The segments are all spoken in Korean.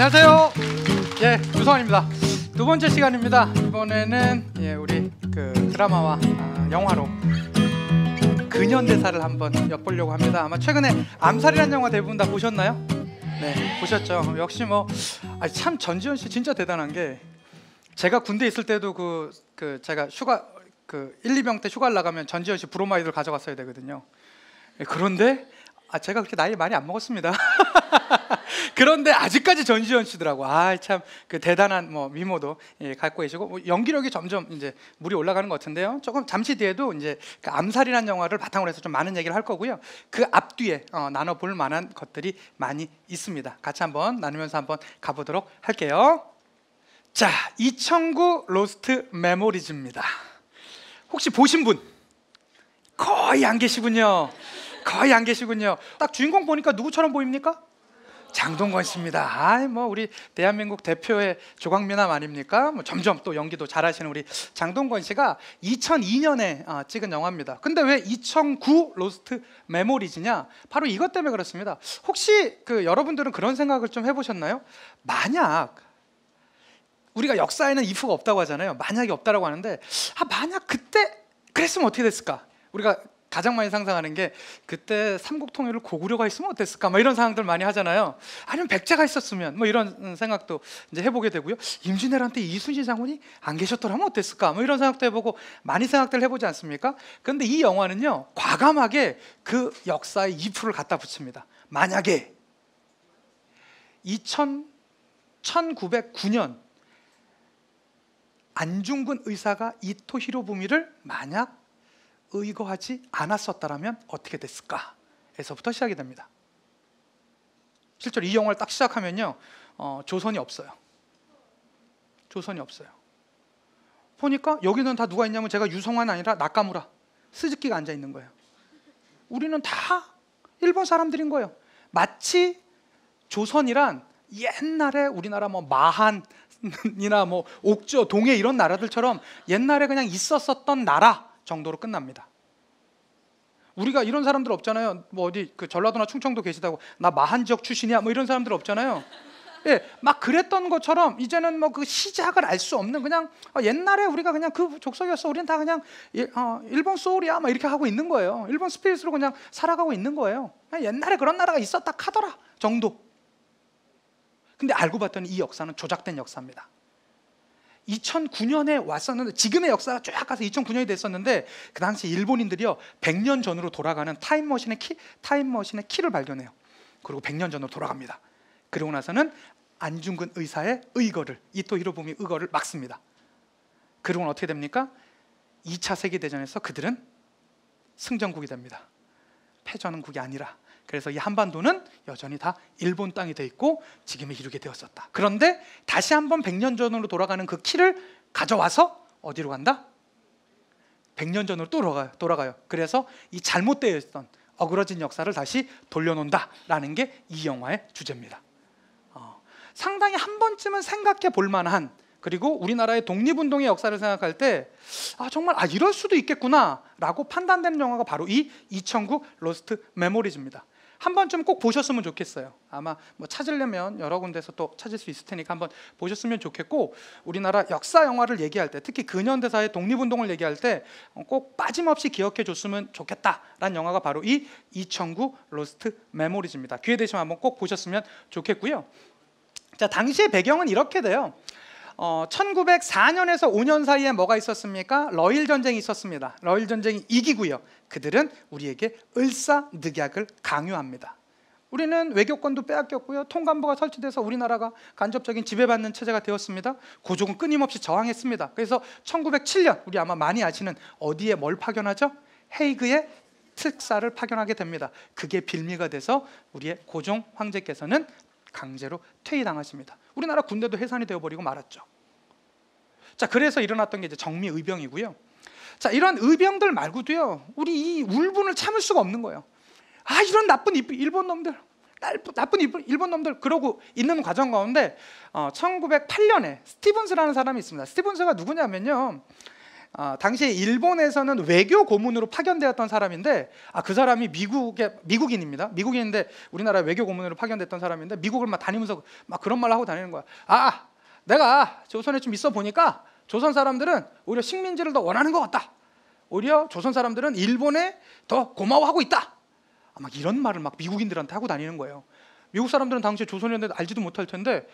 안녕하세요. 예, 유성환입니다. 두 번째 시간입니다. 이번에는 우리 그 드라마와 영화로 근현대사를 한번 엿보려고 합니다. 아마 최근에 암살이라는 영화 대부분 다 보셨나요? 네, 보셨죠. 역시 참 전지현 씨 진짜 대단한 게, 제가 군대 있을 때도 제가 휴가 1, 2병 때 휴가를 나가면 전지현 씨 브로마이드를 가져갔어야 되거든요. 그런데 제가 그렇게 나이 많이 안 먹었습니다. 그런데 아직까지 전지현 씨더라고. 참 그 대단한 미모도 갖고 계시고, 연기력이 점점 이제 물이 올라가는 것 같은데요. 조금 잠시 뒤에도 이제 그 암살이라는 영화를 바탕으로 해서 좀 많은 얘기를 할 거고요. 그 앞뒤에 나눠볼 만한 것들이 많이 있습니다. 같이 한번 나누면서 한번 가보도록 할게요. 자, 2009 로스트 메모리즈입니다. 혹시 보신 분? 거의 안 계시군요. 거의 안 계시군요. 딱 주인공 보니까 누구처럼 보입니까? 장동건 씨입니다. 우리 대한민국 대표의 조각미남 아닙니까? 점점 또 연기도 잘하시는 우리 장동건 씨가 2002년에 찍은 영화입니다. 근데 왜 2009 로스트 메모리즈냐? 바로 이것 때문에 그렇습니다. 혹시 여러분들은 그런 생각을 좀 해보셨나요? 만약 우리가 역사에는 if가 없다고 하잖아요. 만약이 없다라고 하는데, 만약 그때 그랬으면 어떻게 됐을까? 우리가 가장 많이 상상하는 게, 그때 삼국통일을 고구려가 있으면 어땠을까? 이런 상황들 많이 하잖아요. 아니면 백제가 있었으면 이런 생각도 이제 해보게 되고요. 임진왜란 때 이순신 장군이 안 계셨더라면 어땠을까? 이런 생각도 해보고 많이 생각들 해보지 않습니까? 그런데 이 영화는요, 과감하게 그 역사의 if를 갖다 붙입니다. 만약에 1909년 안중근 의사가 이토 히로부미를 만약 의거하지 않았었다면 어떻게 됐을까? 에서부터 시작이 됩니다. 실제로 이 영화를 딱 시작하면요, 조선이 없어요. 조선이 없어요. 보니까 여기는 다 누가 있냐면, 제가 유성환 아니라 나카무라, 스즈키가 앉아 있는 거예요. 우리는 다 일본 사람들인 거예요. 마치 조선이란 옛날에 우리나라 마한이나 옥저, 동해 이런 나라들처럼 옛날에 그냥 있었었던 나라 정도로 끝납니다. 우리가 이런 사람들 없잖아요. 어디 전라도나 충청도 계시다고 나 마한 지역 출신이야 이런 사람들 없잖아요. 막 그랬던 것처럼 이제는 그 시작을 알 수 없는, 그냥 옛날에 우리가 그냥 그 족속이었어, 우리는 다 그냥 일본 소울이야 이렇게 하고 있는 거예요. 일본 스피릿으로 그냥 살아가고 있는 거예요. 옛날에 그런 나라가 있었다 카더라 정도. 근데 알고 봤더니 이 역사는 조작된 역사입니다. 2009년에 왔었는데, 지금의 역사가 쫙 가서 2009년이 됐었는데, 그 당시 일본인들이요 100년 전으로 돌아가는 타임머신의 키를 발견해요. 그리고 100년 전으로 돌아갑니다. 그리고 나서는 안중근 의사의 의거를, 이토 히로부미 의거를 막습니다. 그리고는 어떻게 됩니까? 2차 세계대전에서 그들은 승전국이 됩니다. 패전국이 아니라. 그래서 이 한반도는 여전히 다 일본 땅이 돼 있고 지금에 이르게 되었었다. 그런데 다시 한번 100년 전으로 돌아가는 그 키를 가져와서 어디로 간다? 100년 전으로 또 돌아가요. 그래서 이 잘못되어 있던 어그러진 역사를 다시 돌려놓는다라는 게 이 영화의 주제입니다. 상당히 한 번쯤은 생각해 볼 만한, 그리고 우리나라의 독립운동의 역사를 생각할 때 정말 이럴 수도 있겠구나 라고 판단되는 영화가 바로 이 2009 로스트 메모리즈입니다. 한 번쯤 꼭 보셨으면 좋겠어요. 아마 찾으려면 여러 군데서 또 찾을 수 있을 테니까 한번 보셨으면 좋겠고, 우리나라 역사 영화를 얘기할 때, 특히 근현대사의 독립운동을 얘기할 때 꼭 빠짐없이 기억해 줬으면 좋겠다라는 영화가 바로 이 2009 로스트 메모리즈입니다. 기회 되시면 한번 꼭 보셨으면 좋겠고요. 자, 당시의 배경은 이렇게 돼요. 1904년에서 5년 사이에 뭐가 있었습니까? 러일 전쟁이 있었습니다. 러일 전쟁이 이기고요, 그들은 우리에게 을사늑약을 강요합니다. 우리는 외교권도 빼앗겼고요, 통감부가 설치돼서 우리나라가 간접적인 지배받는 체제가 되었습니다. 고종은 끊임없이 저항했습니다. 그래서 1907년, 우리 아마 많이 아시는 어디에 뭘 파견하죠? 헤이그에 특사를 파견하게 됩니다. 그게 빌미가 돼서 우리의 고종 황제께서는 강제로 퇴위당하십니다. 우리나라 군대도 해산이 되어버리고 말았죠. 자, 그래서 일어났던 게 이제 정미의병이고요. 자, 이런 의병들 말고도요, 우리 이 울분을 참을 수가 없는 거예요. 이런 나쁜 일본 놈들, 그러고 있는 과정 가운데 1908년에 스티븐스라는 사람이 있습니다. 스티븐스가 누구냐면요, 당시에 일본에서는 외교 고문으로 파견되었던 사람인데, 그 사람이 미국인입니다. 미국인인데 우리나라 외교 고문으로 파견됐던 사람인데, 미국을 막 다니면서 막 그런 말을 하고 다니는 거야. 내가 조선에 좀 있어 보니까 조선 사람들은 오히려 식민지를 더 원하는 것 같다. 오히려 조선 사람들은 일본에 더 고마워하고 있다. 막 이런 말을 막 미국인들한테 하고 다니는 거예요. 미국 사람들은 당시에 조선이었는데 알지도 못할 텐데,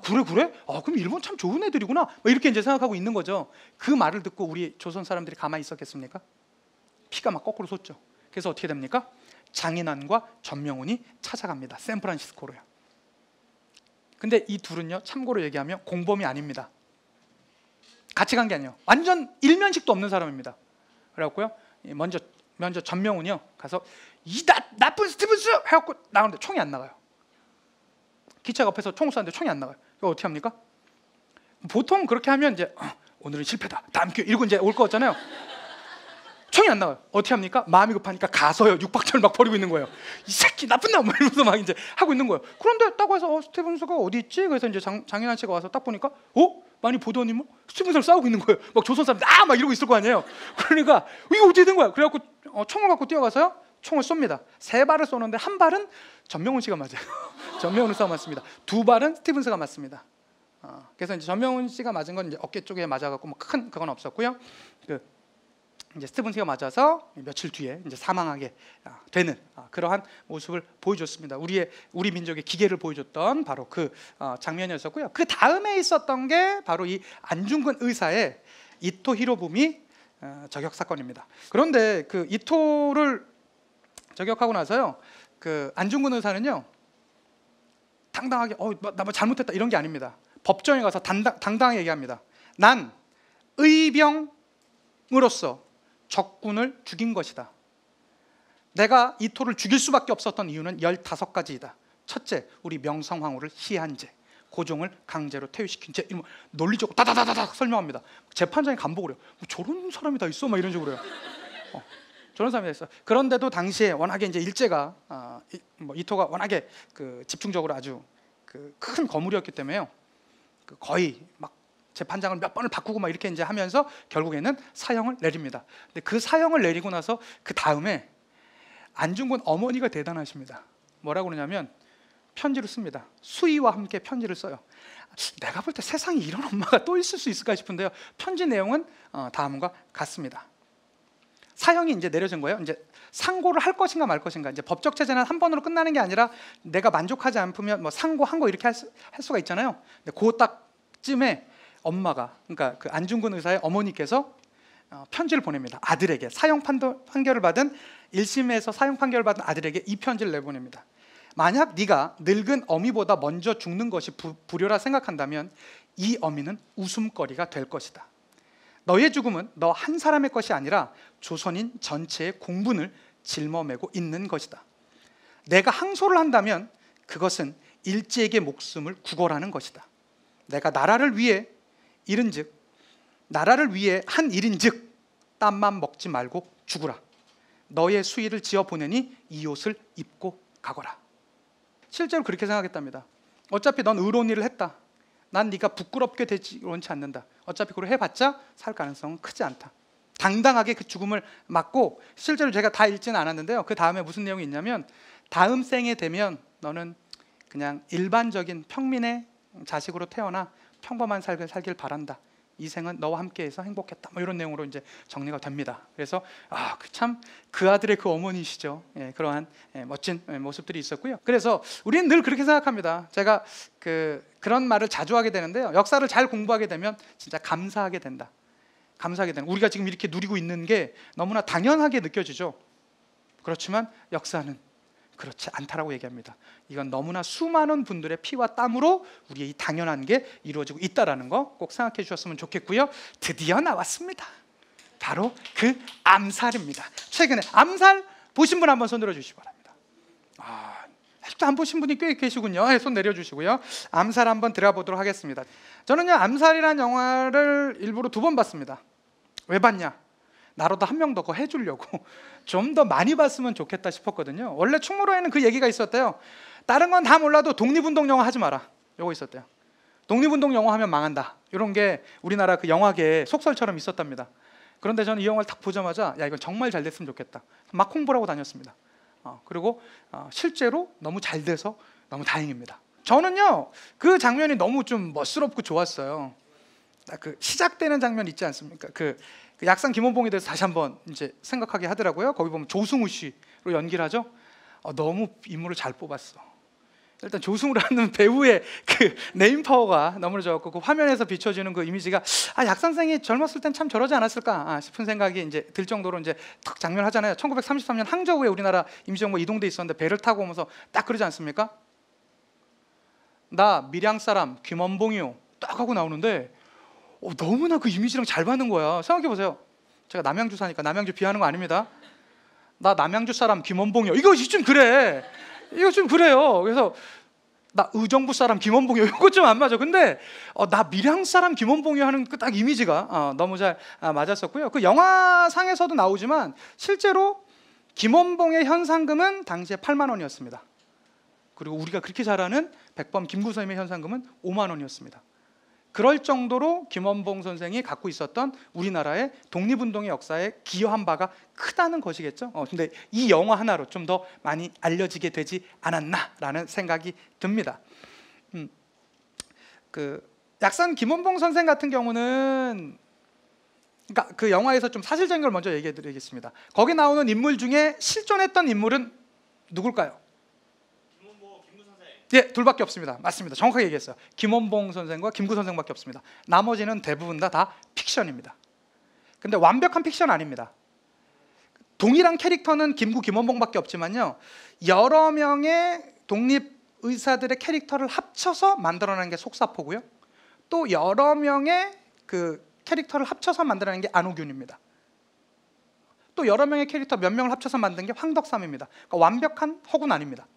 그래? 그럼 일본 참 좋은 애들이구나, 이렇게 이제 생각하고 있는 거죠. 그 말을 듣고 우리 조선 사람들이 가만히 있었겠습니까? 피가 막 거꾸로 솟죠. 그래서 어떻게 됩니까? 장인환과 전명훈이 찾아갑니다. 샌프란시스코로요. 근데 이 둘은요, 참고로 얘기하면 공범이 아닙니다. 같이 간 게 아니에요. 완전 일면식도 없는 사람입니다. 그래갖고요, 먼저 전명훈이요 가서 이 나쁜 스티븐스 해갖고 나오는데 총이 안 나가요. 기차 앞에서 총 쏘는데 총이 안 나가요. 이거 어떻게 합니까? 보통 그렇게 하면 이제 오늘은 실패다, 다음 기회, 이러고 이제 올 거 같잖아요. 총이 안 나와요. 어떻게 합니까? 마음이 급하니까 가서요, 육박절 막 벌이고 있는 거예요. 이 새끼 나쁜 놈, 이러면서 막 이제 하고 있는 거예요. 그런데 딱 와서 스티븐스가 어디 있지? 그래서 이제 장인환 씨가 와서 딱 보니까 많이 보더니 뭐 스티븐스랑 싸우고 있는 거예요. 막 조선 사람들 막 이러고 있을 거 아니에요. 그러니까 이거 어떻게 된 거야? 그래갖고 총을 갖고 뛰어가서요, 총을 쏩니다. 3발을 쏘는데 한 발은 전명훈 씨가 맞아요. 전명훈 씨가 맞습니다. 2발은 스티븐스가 맞습니다. 그래서 이제 전명훈 씨가 맞은 건 이제 어깨 쪽에 맞아갖고 뭐 큰 그건 없었고요. 이제 스티븐스가 맞아서 며칠 뒤에 이제 사망하게 되는 그러한 모습을 보여줬습니다. 우리 민족의 기계를 보여줬던 바로 그 장면이었었고요. 그 다음에 있었던 게 바로 이 안중근 의사의 이토 히로부미 저격 사건입니다. 그런데 그 이토를 저격하고 나서요, 그 안중근 의사는요 당당하게 나 뭐 잘못했다 이런 게 아닙니다. 법정에 가서 당당하게 얘기합니다. 난 의병으로서 적군을 죽인 것이다. 내가 이토를 죽일 수밖에 없었던 이유는 15가지이다. 첫째, 우리 명성황후를 희한 죄, 고종을 강제로 퇴위시킨 죄, 이런 논리적으로 다다다다닥 설명합니다. 재판장이 감복을 해요. 뭐 저런 사람이 다 있어? 막 이런 식으로 해요. 저런 사람이 다 있어. 그런데도 당시에 워낙에 이제 일제가 이토가 워낙에 그 집중적으로 아주 그 큰 거물이었기 때문에요. 그 거의 막 재판장을 몇 번을 바꾸고 막 이렇게 이제 하면서 결국에는 사형을 내립니다. 근데 그 사형을 내리고 나서 그 다음에 안중근 어머니가 대단하십니다. 뭐라고 그러냐면 편지를 씁니다. 수의와 함께 편지를 써요. 내가 볼 때 세상에 이런 엄마가 또 있을 수 있을까 싶은데요. 편지 내용은 다음과 같습니다. 사형이 이제 내려진 거예요. 이제 상고를 할 것인가 말 것인가. 이제 법적 체제는 한 번으로 끝나는 게 아니라 내가 만족하지 않으면 뭐 상고한 거 이렇게 할 수가 있잖아요. 근데 그 딱쯤에 엄마가, 그러니까 그 안중근 의사의 어머니께서 편지를 보냅니다. 아들에게 사형 판결을 받은 1심에서 사형 판결을 받은 아들에게 이 편지를 내보냅니다. 만약 네가 늙은 어미보다 먼저 죽는 것이 불효라 생각한다면 이 어미는 웃음거리가 될 것이다. 너의 죽음은 너 한 사람의 것이 아니라 조선인 전체의 공분을 짊어매고 있는 것이다. 내가 항소를 한다면 그것은 일제에게 목숨을 구걸하는 것이다. 내가 나라를 위해 한 일인즉 땀만 먹지 말고 죽으라. 너의 수의를 지어 보내니 이 옷을 입고 가거라. 실제로 그렇게 생각했답니다. 어차피 넌 의로운 일을 했다. 난 네가 부끄럽게 되지 원치 않는다. 어차피 그걸 해봤자 살 가능성은 크지 않다. 당당하게 그 죽음을 맞고, 실제로 제가 다 읽지는 않았는데요, 그 다음에 무슨 내용이 있냐면 다음 생에 되면 너는 그냥 일반적인 평민의 자식으로 태어나 평범한 삶을 살길 바란다. 이 생은 너와 함께해서 행복했다. 뭐 이런 내용으로 이제 정리가 됩니다. 그래서 참 그 아들의 그 어머니시죠. 그러한 멋진 모습들이 있었고요. 그래서 우리는 늘 그렇게 생각합니다. 제가 그런 말을 자주 하게 되는데요. 역사를 잘 공부하게 되면 진짜 감사하게 된다. 감사하게 된다. 우리가 지금 이렇게 누리고 있는 게 너무나 당연하게 느껴지죠. 그렇지만 역사는 그렇지 않다라고 얘기합니다. 이건 너무나 수많은 분들의 피와 땀으로 우리의 이 당연한 게 이루어지고 있다라는 거 꼭 생각해 주셨으면 좋겠고요. 드디어 나왔습니다. 바로 그 암살입니다. 최근에 암살 보신 분 한번 손 들어주시기 바랍니다. 아직도 안 보신 분이 꽤 계시군요. 손 내려주시고요. 암살 한번 들어보도록 하겠습니다. 저는요, 암살이라는 영화를 일부러 2번 봤습니다. 왜 봤냐? 나로도 한 명 더 그거 해주려고 좀 더 많이 봤으면 좋겠다 싶었거든요. 원래 충무로에는 그 얘기가 있었대요. 다른 건 다 몰라도 독립운동 영화 하지 마라. 요거 있었대요. 독립운동 영화 하면 망한다. 이런 게 우리나라 그 영화계에 속설처럼 있었답니다. 그런데 저는 이 영화를 딱 보자마자 야 이건 정말 잘 됐으면 좋겠다. 막 홍보를 하고 다녔습니다. 그리고 실제로 너무 잘 돼서 너무 다행입니다. 저는요 그 장면이 너무 좀 멋스럽고 좋았어요. 그 시작되는 장면 있지 않습니까? 그 약산 김원봉에 대해서 다시 한번 이제 생각하게 하더라고요. 거기 보면 조승우 씨로 연기를 하죠. 너무 인물을 잘 뽑았어. 일단 조승우라는 배우의 그 네임 파워가 너무나 좋았고 그 화면에서 비춰지는 그 이미지가 약 선생이 젊었을 땐 참 저러지 않았을까 싶은 생각이 이제 들 정도로 이제 탁 장면 하잖아요. 1933년 항저우에 우리나라 임시정부 이동돼 있었는데 배를 타고 오면서 딱 그러지 않습니까? 나 밀양 사람 김원봉이요 딱 하고 나오는데 너무나 그 이미지랑 잘 맞는 거야. 생각해 보세요. 제가 남양주 사니까 남양주 비하는 거 아닙니다. 나 남양주 사람 김원봉이요. 이거 좀 그래. 이거 좀 그래요. 그래서 나 의정부 사람 김원봉이요. 이거 좀 안 맞아. 근데 나 밀양 사람 김원봉이요 하는 그 딱 이미지가 너무 잘 맞았었고요. 그 영화상에서도 나오지만 실제로 김원봉의 현상금은 당시에 8만 원이었습니다. 그리고 우리가 그렇게 잘 아는 백범 김구선임의 현상금은 5만 원이었습니다. 그럴 정도로 김원봉 선생이 갖고 있었던 우리나라의 독립운동의 역사에 기여한 바가 크다는 것이겠죠. 근데 이 영화 하나로 좀 더 많이 알려지게 되지 않았나라는 생각이 듭니다. 그 약산 김원봉 선생 같은 경우는 그러니까 그 영화에서 좀 사실적인 걸 먼저 얘기해 드리겠습니다. 거기 나오는 인물 중에 실존했던 인물은 누굴까요? 예, 둘밖에 없습니다. 맞습니다. 정확하게 얘기했어요. 김원봉 선생과 김구 선생밖에 없습니다. 나머지는 대부분 다 픽션입니다. 근데 완벽한 픽션 아닙니다. 동일한 캐릭터는 김구, 김원봉밖에 없지만요. 여러 명의 독립 의사들의 캐릭터를 합쳐서 만들어낸 게 속사포고요. 또 여러 명의 그 캐릭터를 합쳐서 만들어낸 게 안호균입니다. 또 여러 명의 캐릭터 몇 명을 합쳐서 만든 게 황덕삼입니다. 그러니까 완벽한 허구는 아닙니다.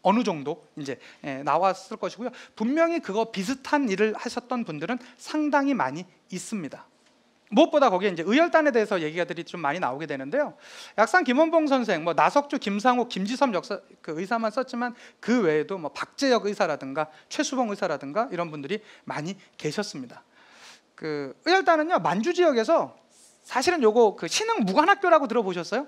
어느 정도 이제 나왔을 것이고요. 분명히 그거 비슷한 일을 하셨던 분들은 상당히 많이 있습니다. 무엇보다 거기에 이제 의열단에 대해서 얘기가들이 좀 많이 나오게 되는데요. 약산 김원봉 선생, 나석주, 김상욱, 김지섭 그 의사만 썼지만 그 외에도 박재혁 의사라든가 최수봉 의사라든가 이런 분들이 많이 계셨습니다. 그 의열단은요 만주 지역에서 사실은 요거 그 신흥 무관학교라고 들어보셨어요?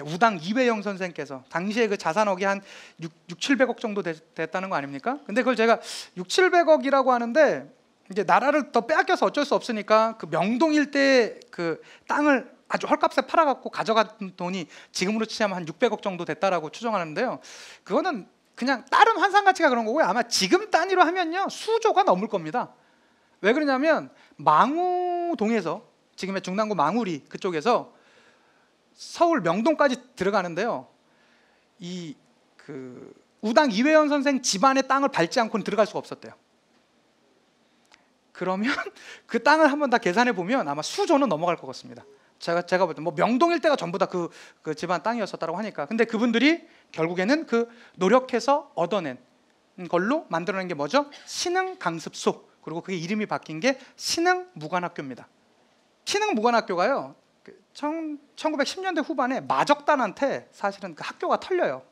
우당 이회영 선생께서 당시에 그 자산억이 한 700억 정도 됐다는 거 아닙니까? 근데 그걸 제가 700억이라고 하는데 이제 나라를 더 빼앗겨서 어쩔 수 없으니까 그 명동 일대 그 땅을 아주 헐값에 팔아갖고 가져간 돈이 지금으로 치자면 한 600억 정도 됐다라고 추정하는데요. 그거는 그냥 다른 환산 가치가 그런 거고요. 아마 지금 단위로 하면요 수조가 넘을 겁니다. 왜 그러냐면 망우동에서 지금의 중랑구 망우리 그쪽에서 서울 명동까지 들어가는데요. 이 그 우당 이회연 선생 집안의 땅을 밟지 않고는 들어갈 수가 없었대요. 그러면 그 땅을 한번 다 계산해 보면 아마 수조는 넘어갈 것 같습니다. 제가 볼 때 명동 일대가 전부 다 그 집안 땅이었었다고 하니까. 근데 그분들이 결국에는 그 노력해서 얻어낸 걸로 만들어낸 게 뭐죠? 신흥 강습소. 그리고 그게 이름이 바뀐 게 신흥 무관학교입니다. 신흥 무관학교가요. 1910년대 후반에 마적단한테 사실은 그 학교가 털려요.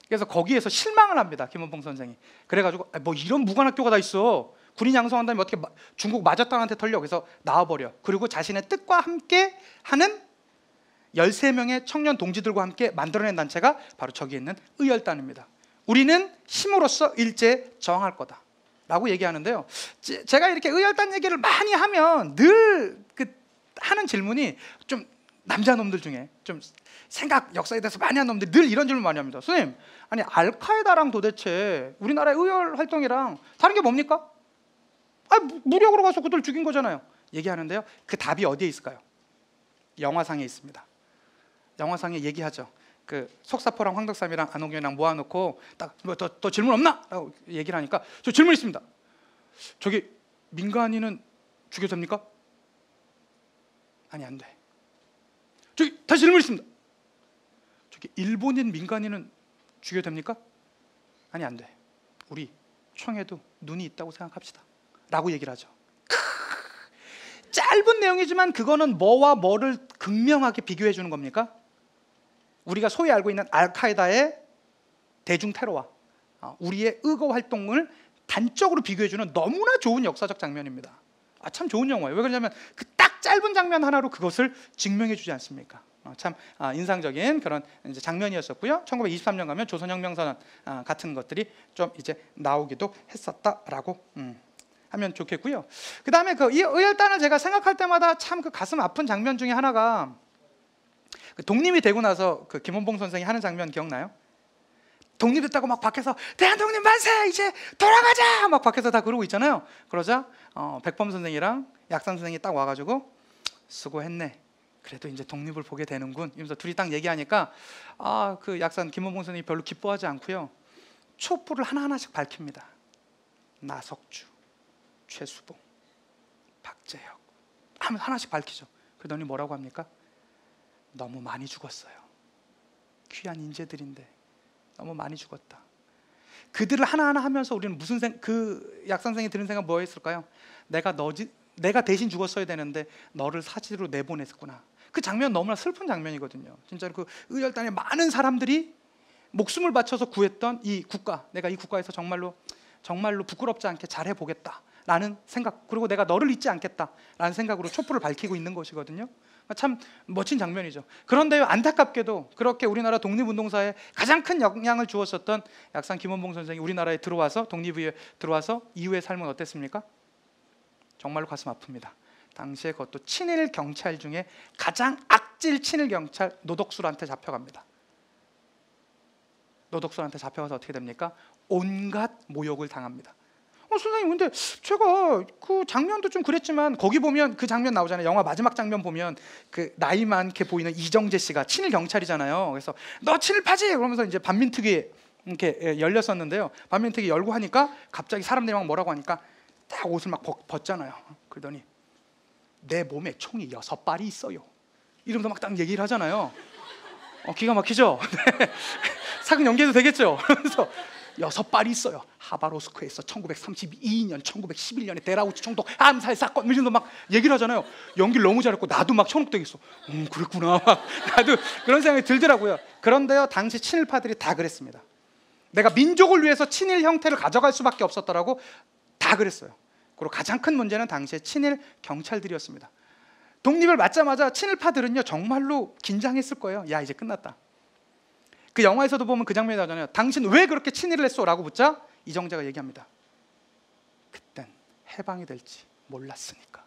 그래서 거기에서 실망을 합니다. 김원봉 선생이. 그래가지고 이런 무관학교가 다 있어. 군인 양성한 다음에 어떻게 중국 마적단한테 털려. 그래서 나와버려. 그리고 자신의 뜻과 함께 하는 13명의 청년 동지들과 함께 만들어낸 단체가 바로 저기 있는 의열단입니다. 우리는 힘으로써 일제에 저항할 거다 라고 얘기하는데요. 제가 이렇게 의열단 얘기를 많이 하면 늘 하는 질문이 좀 남자 놈들 중에 좀 생각 역사에 대해서 많이 한 놈들이 늘 이런 질문 많이 합니다. 선생님, 아니 알카에다랑 도대체 우리나라의 의열 활동이랑 다른 게 뭡니까? 무력으로 가서 그들 죽인 거잖아요. 얘기하는데요. 그 답이 어디에 있을까요? 영화상에 있습니다. 영화상에 얘기하죠. 그 속사포랑 황덕삼이랑 안홍균이랑 모아놓고 딱 더 질문 없나? 라고 얘기를 하니까 저 질문 있습니다. 저기 민간인은 죽여도 됩니까? 아니 안 돼. 저기 다시 질문 있습니다. 저기 일본인 민간인은 죽여도 됩니까? 아니 안 돼. 우리 총에도 눈이 있다고 생각합시다 라고 얘기를 하죠. 짧은 내용이지만 그거는 뭐와 뭐를 극명하게 비교해 주는 겁니까? 우리가 소위 알고 있는 알카에다의 대중 테러와 우리의 의거 활동을 단적으로 비교해 주는 너무나 좋은 역사적 장면입니다. 참 좋은 영화예요. 왜 그러냐면 그 딱 짧은 장면 하나로 그것을 증명해 주지 않습니까? 참 인상적인 그런 이제 장면이었었고요. 1923년 가면 조선혁명선언 같은 것들이 좀 이제 나오기도 했었다라고 하면 좋겠고요. 그 다음에 이 의열단을 제가 생각할 때마다 참 그 가슴 아픈 장면 중에 하나가 그 독립이 되고 나서 그 김원봉 선생이 하는 장면 기억나요? 독립됐다고 막 밖에서 대한독립 만세 이제 돌아가자 막 밖에서 다 그러고 있잖아요. 그러자 백범 선생이랑 약산 선생이 딱 와가지고 수고했네. 그래도 이제 독립을 보게 되는군. 이러면서 둘이 딱 얘기하니까 그 약산 김원봉 선생이 별로 기뻐하지 않고요. 촛불을 하나하나씩 밝힙니다. 나석주, 최수봉, 박재혁 하나씩 밝히죠. 그러더니 뭐라고 합니까? 너무 많이 죽었어요. 귀한 인재들인데 너무 많이 죽었다. 그들을 하나하나 하면서 우리는 그 약선생이 드는 생각 뭐였을까요? 내가 대신 죽었어야 되는데 너를 사지로 내보냈구나. 그 장면 너무나 슬픈 장면이거든요. 진짜로 그 의열단의 많은 사람들이 목숨을 바쳐서 구했던 이 국가, 내가 이 국가에서 정말로 부끄럽지 않게 잘해보겠다라는 생각, 그리고 내가 너를 잊지 않겠다라는 생각으로 촛불을 밝히고 있는 것이거든요. 참 멋진 장면이죠. 그런데 안타깝게도 그렇게 우리나라 독립운동사에 가장 큰 영향을 주었었던 약산 김원봉 선생이 우리나라에 들어와서 독립 이후에 들어와서 이후의 삶은 어땠습니까? 정말로 가슴 아픕니다. 당시에 그것도 친일 경찰 중에 가장 악질 친일 경찰 노덕술한테 잡혀갑니다. 노덕술한테 잡혀가서 어떻게 됩니까? 온갖 모욕을 당합니다. 선생님, 근데 제가 그 장면도 좀 그랬지만 거기 보면 그 장면 나오잖아요. 영화 마지막 장면 보면 그 나이 많게 보이는 이정재 씨가 친일 경찰이잖아요. 그래서 너 친일파지? 그러면서 이제 반민특위 이렇게 열렸었는데요. 반민특위 열고 하니까 갑자기 사람들이 막 뭐라고 하니까 딱 옷을 막 벗잖아요. 그러더니 내 몸에 총이 6발이 있어요. 이러면서 막 딱 얘기를 하잖아요. 기가 막히죠? 네. 사극 연기해도 되겠죠? 그래서 6발이 있어요. 하바로스크에서 1932년, 1911년에 데라우치 총독 암살 사건 이러면서 막 얘기를 하잖아요. 연기를 너무 잘했고 나도 막 현혹되겠어. 그랬구나. 나도 그런 생각이 들더라고요. 그런데요, 당시 친일파들이 다 그랬습니다. 내가 민족을 위해서 친일 형태를 가져갈 수밖에 없었더라고. 다 그랬어요. 그리고 가장 큰 문제는 당시에 친일 경찰들이었습니다. 독립을 맞자마자 친일파들은요 정말로 긴장했을 거예요. 야, 이제 끝났다. 그 영화에서도 보면 그 장면이 나오잖아요. 당신 왜 그렇게 친일을 했어? 라고 묻자 이정재가 얘기합니다. 그땐 해방이 될지 몰랐으니까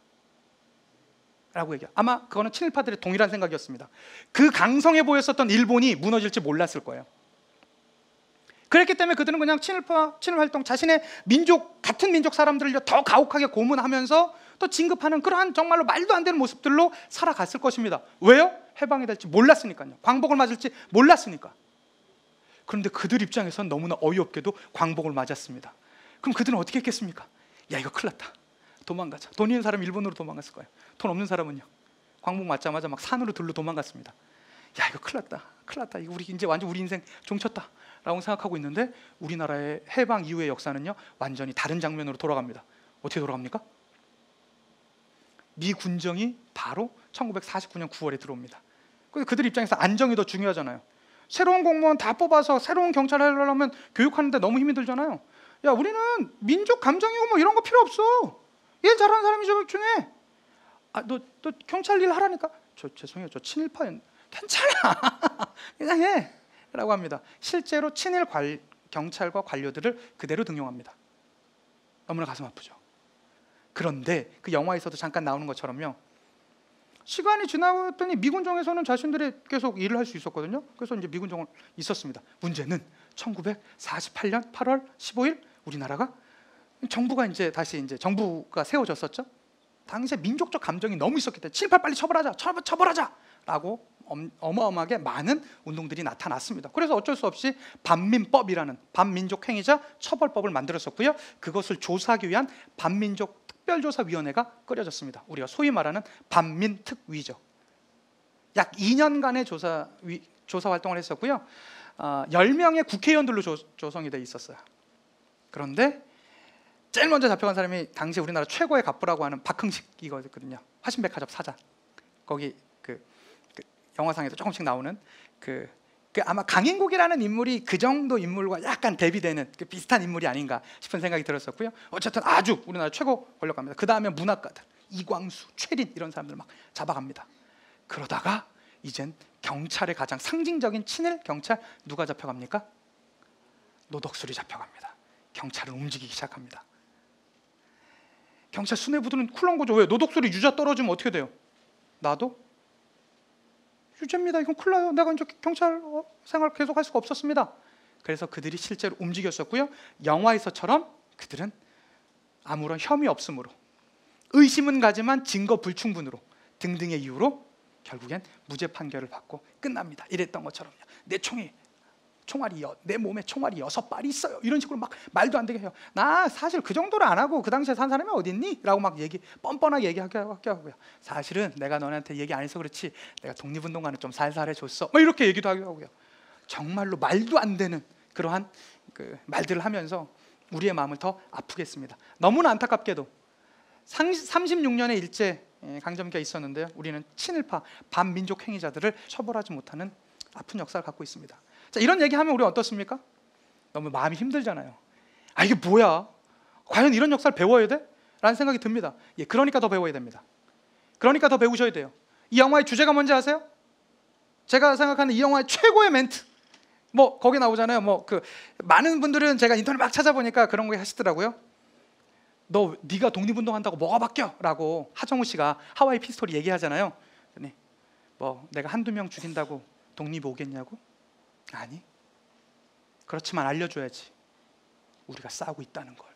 라고 얘기해요. 아마 그거는 친일파들의 동일한 생각이었습니다. 그 강성해 보였었던 일본이 무너질지 몰랐을 거예요. 그랬기 때문에 그들은 그냥 친일활동, 자신의 민족, 같은 민족 사람들을 더 가혹하게 고문하면서 또 진급하는 그러한 정말로 말도 안 되는 모습들로 살아갔을 것입니다. 왜요? 해방이 될지 몰랐으니까요. 광복을 맞을지 몰랐으니까. 그런데 그들 입장에서는 너무나 어이없게도 광복을 맞았습니다. 그럼 그들은 어떻게 했겠습니까? 야, 이거 큰일 났다. 도망가자. 돈 있는 사람은 일본으로 도망갔을 거예요. 돈 없는 사람은요, 광복 맞자마자 막 산으로 들로 도망갔습니다. 야, 이거 큰일 났다. 큰일 났다. 이거 이제 완전 우리 인생 종쳤다 라고 생각하고 있는데 우리나라의 해방 이후의 역사는요 완전히 다른 장면으로 돌아갑니다. 어떻게 돌아갑니까? 미 군정이 바로 1949년 9월에 들어옵니다. 그들 입장에서 안정이 더 중요하잖아요. 새로운 공무원 다 뽑아서 새로운 경찰을 하려면 교육하는데 너무 힘이 들잖아요. 야, 우리는 민족 감정이고 뭐 이런 거 필요 없어. 일 잘하는 사람이 중요해. 너 경찰 일 하라니까. 죄송해요, 저 친일파였는데. 괜찮아. 그냥 해 라고 합니다. 실제로 친일 경찰과 관료들을 그대로 등용합니다. 너무나 가슴 아프죠. 그런데 그 영화에서도 잠깐 나오는 것처럼요, 시간이 지나갔더니 미군정에서는 자신들이 계속 일을 할 수 있었거든요. 그래서 이제 미군정은 있었습니다. 문제는 1948년 8월 15일 우리나라가 정부가 이제 다시 이제 정부가 세워졌었죠. 당시에 민족적 감정이 너무 있었기 때문에 친일파 빨리 처벌하자라고 어마어마하게 많은 운동들이 나타났습니다. 그래서 어쩔 수 없이 반민법이라는 반민족 행위자 처벌법을 만들었었고요. 그것을 조사하기 위한 반민족 특별조사위원회가 꾸려졌습니다. 우리가 소위 말하는 반민특위죠. 약 2년간의 조사 활동을 했었고요. 10명의 국회의원들로 조성이 돼 있었어요. 그런데 제일 먼저 잡혀간 사람이 당시 우리나라 최고의 갑부라고 하는 박흥식이거든요. 화신백화점 사장. 거기 그 영화상에도 조금씩 나오는 그 아마 강인국이라는 인물이 그 정도 인물과 약간 대비되는 비슷한 인물이 아닌가 싶은 생각이 들었었고요. 어쨌든 아주 우리나라 최고 권력가입니다. 그 다음에 문학가들, 이광수, 최린 이런 사람들 막 잡아갑니다. 그러다가 이젠 경찰의 가장 상징적인 친일 경찰 누가 잡혀갑니까? 노덕술이 잡혀갑니다. 경찰은 움직이기 시작합니다. 경찰 수뇌부들은 쿨한 거죠. 왜? 노덕술이 유죄 떨어지면 어떻게 돼요? 나도 유죄입니다. 이건 큰일 나요. 내가 이제 경찰 생활 계속 할 수가 없었습니다. 그래서 그들이 실제로 움직였었고요. 영화에서처럼 그들은 아무런 혐의 없음으로, 의심은 가지만 증거 불충분으로 등등의 이유로 결국엔 무죄 판결을 받고 끝납니다. 이랬던 것처럼요. 내 몸에 총알이 6발이 있어요. 이런 식으로 막 말도 안 되게 해요. 나 사실 그 정도로 안 하고 그 당시에 산 사람이 어디 있니? 라고 막 뻔뻔하게 얘기하게 하고요. 사실은 내가 너네한테 얘기 안 해서 그렇지 내가 독립운동가는 좀 살살 해줬어. 뭐 이렇게 얘기도 하고요. 정말로 말도 안 되는 그러한 그 말들을 하면서 우리의 마음을 더 아프게 했습니다. 너무나 안타깝게도 36년의 일제 강점기가 있었는데요. 우리는 친일파 반민족 행위자들을 처벌하지 못하는 아픈 역사를 갖고 있습니다. 자, 이런 얘기하면 우리 어떻습니까? 너무 마음이 힘들잖아요. 아, 이게 뭐야? 과연 이런 역사를 배워야 돼? 라는 생각이 듭니다. 예, 그러니까 더 배워야 됩니다. 그러니까 더 배우셔야 돼요. 이 영화의 주제가 뭔지 아세요? 제가 생각하는 이 영화의 최고의 멘트, 뭐 거기 나오잖아요. 뭐 그 많은 분들은 제가 인터넷 막 찾아보니까 그런 거 하시더라고요. 네가 독립운동한다고 뭐가 바뀌어? 라고 하정우 씨가 하와이 피스토리 얘기하잖아요. 뭐 내가 한두 명 죽인다고 독립이 오겠냐고? 아니, 그렇지만 알려줘야지 우리가 싸우고 있다는 걸.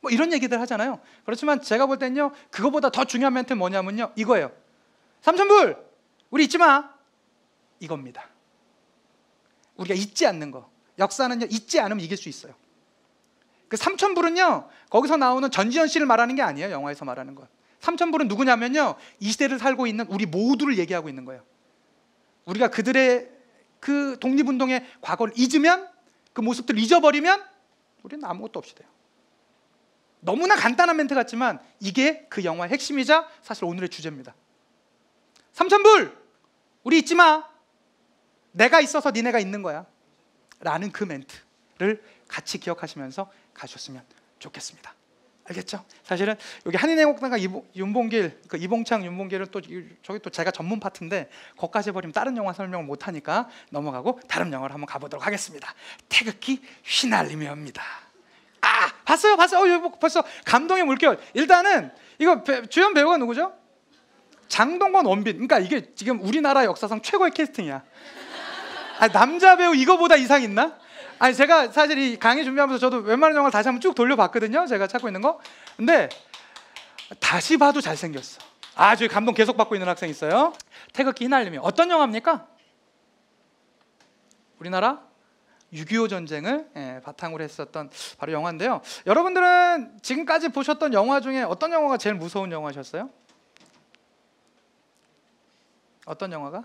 뭐 이런 얘기들 하잖아요. 그렇지만 제가 볼 때는요, 그거보다 더 중요한 멘트는 뭐냐면요, 이거예요. 삼천불 우리 잊지 마, 이겁니다. 우리가 잊지 않는 거. 역사는요, 잊지 않으면 이길 수 있어요. 그 삼천불은요, 거기서 나오는 전지현 씨를 말하는 게 아니에요. 영화에서 말하는 건. 삼천불은 누구냐면요, 이 시대를 살고 있는 우리 모두를 얘기하고 있는 거예요. 우리가 그들의 그 독립운동의 과거를 잊으면, 그 모습들을 잊어버리면 우리는 아무것도 없이 돼요. 너무나 간단한 멘트 같지만 이게 그 영화의 핵심이자 사실 오늘의 주제입니다. 삼천불 우리 잊지 마, 내가 있어서 니네가 있는 거야 라는 그 멘트를 같이 기억하시면서 가셨으면 좋겠습니다. 알겠죠? 사실은 여기 한인애국단과 윤봉길, 그 이봉창, 윤봉길은 또 저기 또 제가 전문 파트인데 거기까지 버리면 다른 영화 설명을 못 하니까 넘어가고 다른 영화로 한번 가보도록 하겠습니다. 태극기 휘날리며입니다. 아, 봤어요? 벌써 감동의 물결. 일단은 이거 주연 배우가 누구죠? 장동건, 원빈. 그러니까 이게 지금 우리나라 역사상 최고의 캐스팅이야. 아니, 남자 배우 이거보다 이상 있나? 아니, 제가 사실 이 강의 준비하면서 저도 웬만한 영화를 다시 한번 쭉 돌려봤거든요. 제가 찾고 있는 거. 근데 다시 봐도 잘생겼어. 아주 감동 계속 받고 있는 학생 있어요. 태극기 휘날리며. 어떤 영화입니까? 우리나라 6.25 전쟁을 바탕으로 했었던 바로 영화인데요. 여러분들은 지금까지 보셨던 영화 중에 어떤 영화가 제일 무서운 영화셨어요? 어떤 영화가?